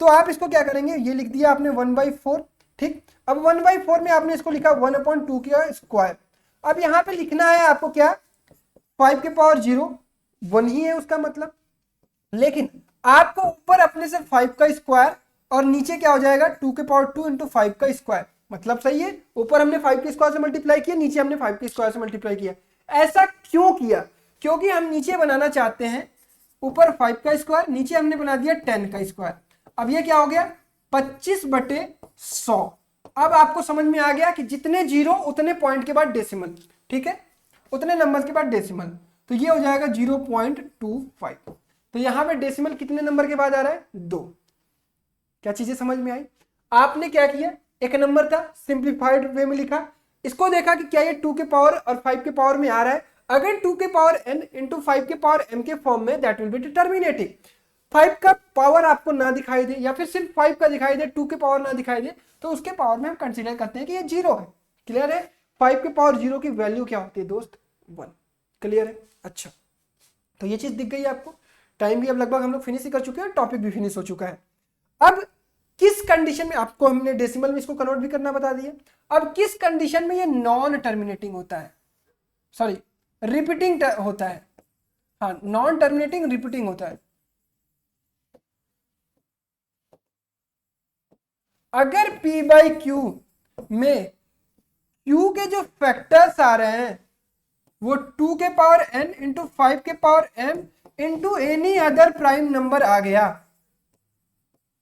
तो आप इसको क्या करेंगे, ये लिख दिया आपने 1/4, ठीक। अब 1/4 में आपने इसको लिखा 1/2 का स्क्वायर। अब यहाँ पे लिखना है आपको क्या, 5 के पावर 0 1 ही है उसका मतलब, लेकिन आपको ऊपर अपने से 5 का स्क्वायर और नीचे क्या हो जाएगा 2 के पावर 2 इंटू 5 का स्क्वायर, मतलब सही है। ऊपर हमने 5 के स्क्वायर से मल्टीप्लाई किया, नीचे हमने 5 के स्क्वायर से मल्टीप्लाई किया। ऐसा क्यों किया, क्योंकि हम नीचे बनाना चाहते हैं ऊपर 5 का स्क्वायर, नीचे हमने बना दिया 10 का स्क्वायर। अब ये क्या हो गया 25/100। अब आपको समझ में आ गया कि जितने जीरो उतने पॉइंट के बाद डेसिमल, ठीक है, उतने नंबर के बाद डेसिमल, तो ये हो जाएगा 0.25। तो यहां पे डेसिमल कितने नंबर के बाद आ रहा है, 2। क्या चीजें समझ में आई। आपने क्या किया, एक नंबर था सिंप्लीफाइड वे में लिखा, इसको देखा कि क्या ये 2 के पावर और 5 के पावर में आ रहा है। अगर 2 के पावर n इंटू 5 के पावर m के फॉर्म में, दैट विल बी डिटर्मिनेटिव। 5 का पावर आपको ना दिखाई दे या फिर सिर्फ 5 का दिखाई दे, 2 के पावर ना दिखाई दे, तो उसके पावर में हम कंसीडर करते हैं कि ये 0 है। क्लियर है। 5 के पावर 0 की वैल्यू क्या होती है दोस्त, 1। क्लियर है। अच्छा, तो ये चीज दिख गई आपको। टाइम भी अब लगभग हम लोग फिनिश ही कर चुके हैं, टॉपिक भी फिनिश हो चुका है। अब किस कंडीशन में, आपको हमने डेसिमल में इसको कन्वर्ट भी करना बता दिया। अब किस कंडीशन में ये नॉन टर्मिनेटिंग होता है, सॉरी रिपीटिंग होता है, हाँ नॉन टर्मिनेटिंग रिपीटिंग होता है। अगर P बाई क्यू में Q के जो फैक्टर्स आ रहे हैं वो 2 के पावर n इंटू 5 के power m into any other prime number आ गया,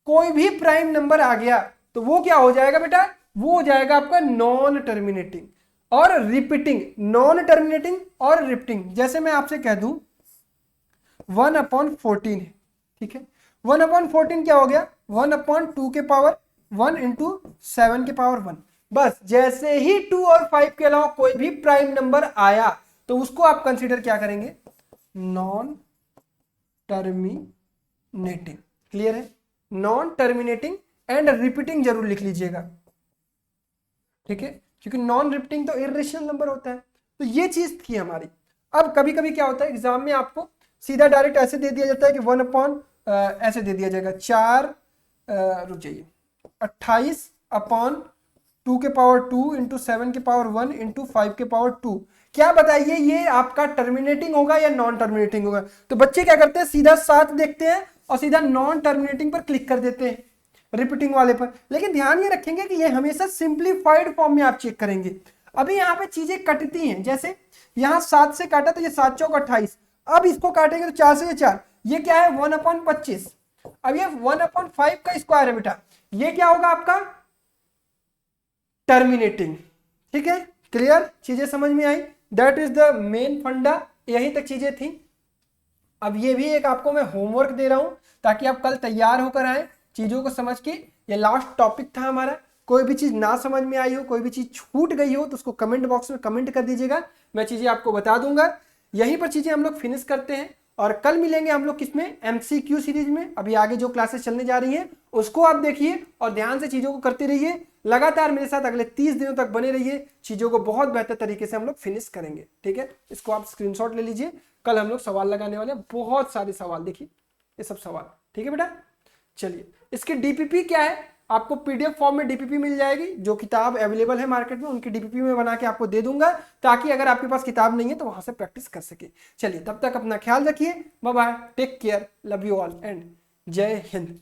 कोई भी प्राइम नंबर आ गया, तो वो क्या हो जाएगा बेटा, वो हो जाएगा आपका नॉन टर्मिनेटिंग और रिपीटिंग। नॉन टर्मिनेटिंग और रिपीटिंग, जैसे मैं आपसे कह दूं 1/14 है, ठीक है। 1/14 क्या हो गया, 1/2 के पावर 1 इंटू 7 के पावर 1। बस जैसे ही 2 और 5 के अलावा कोई भी प्राइम नंबर आया तो उसको आप कंसीडर क्या करेंगे, नॉन टर्मिनेटिंग। क्लियर है। नॉन टर्मिनेटिंग एंड रिपीटिंग जरूर लिख लीजिएगा, ठीक है, क्योंकि नॉन रिपीटिंग तो इरेशनल नंबर होता है। तो ये चीज थी हमारी। अब कभी कभी क्या होता है एग्जाम में आपको सीधा डायरेक्ट ऐसे दे दिया जाता है कि 1 ऐसे दे दिया जाएगा 4 रुक जाइए 28/2 के पावर 2 इंटू 7 के पावर 1 इंटू 5 के पावर 2। क्या बताइए ये आपका टर्मिनेटिंग होगा या नॉन टर्मिनेटिंग होगा। तो बच्चे क्या करते हैं, सीधा 7 देखते हैं और सीधा नॉन टर्मिनेटिंग पर क्लिक कर देते हैं, रिपीटिंग वाले पर। लेकिन ध्यान ये रखेंगे कि ये हमेशा सिंप्लीफाइड फॉर्म में आप चेक करेंगे। अभी यहाँ पे चीजें कटती हैं, जैसे यहाँ 7 से काटा तो ये 7 चौक 28, अब इसको काटेंगे तो 4 से ये 4, ये क्या है 1/25। अब ये 1/5 का स्क्वायर है बेटा, ये क्या होगा आपका टर्मिनेटिंग। ठीक है, क्लियर, चीजें समझ में आई। दैट इज द मेन फंडा, यहीं तक चीजें थी। अब ये भी एक आपको मैं होमवर्क दे रहा हूं ताकि आप कल तैयार होकर आए चीजों को समझ के। ये लास्ट टॉपिक था हमारा। कोई भी चीज ना समझ में आई हो, कोई भी चीज छूट गई हो तो उसको कमेंट बॉक्स में कमेंट कर दीजिएगा, मैं चीजें आपको बता दूंगा। यहीं पर चीजें हम लोग फिनिश करते हैं और कल मिलेंगे हम लोग किसमें, MCQ सीरीज में। अभी आगे जो क्लासेस चलने जा रही हैं उसको आप देखिए और ध्यान से चीजों को करते रहिए। लगातार मेरे साथ अगले 30 दिनों तक बने रहिए, चीजों को बहुत बेहतर तरीके से हम लोग फिनिश करेंगे। ठीक है, इसको आप स्क्रीनशॉट ले लीजिए। कल हम लोग सवाल लगाने वाले हैं, बहुत सारे सवाल, देखिए ये सब सवाल। ठीक है बेटा, चलिए इसकी DPP क्या है, आपको PDF फॉर्म में DPP मिल जाएगी। जो किताब अवेलेबल है मार्केट में उनकी DPP में बना के आपको दे दूंगा, ताकि अगर आपके पास किताब नहीं है तो वहां से प्रैक्टिस कर सके। चलिए तब तक अपना ख्याल रखिए, bye bye, take care, love you all and Jai Hind.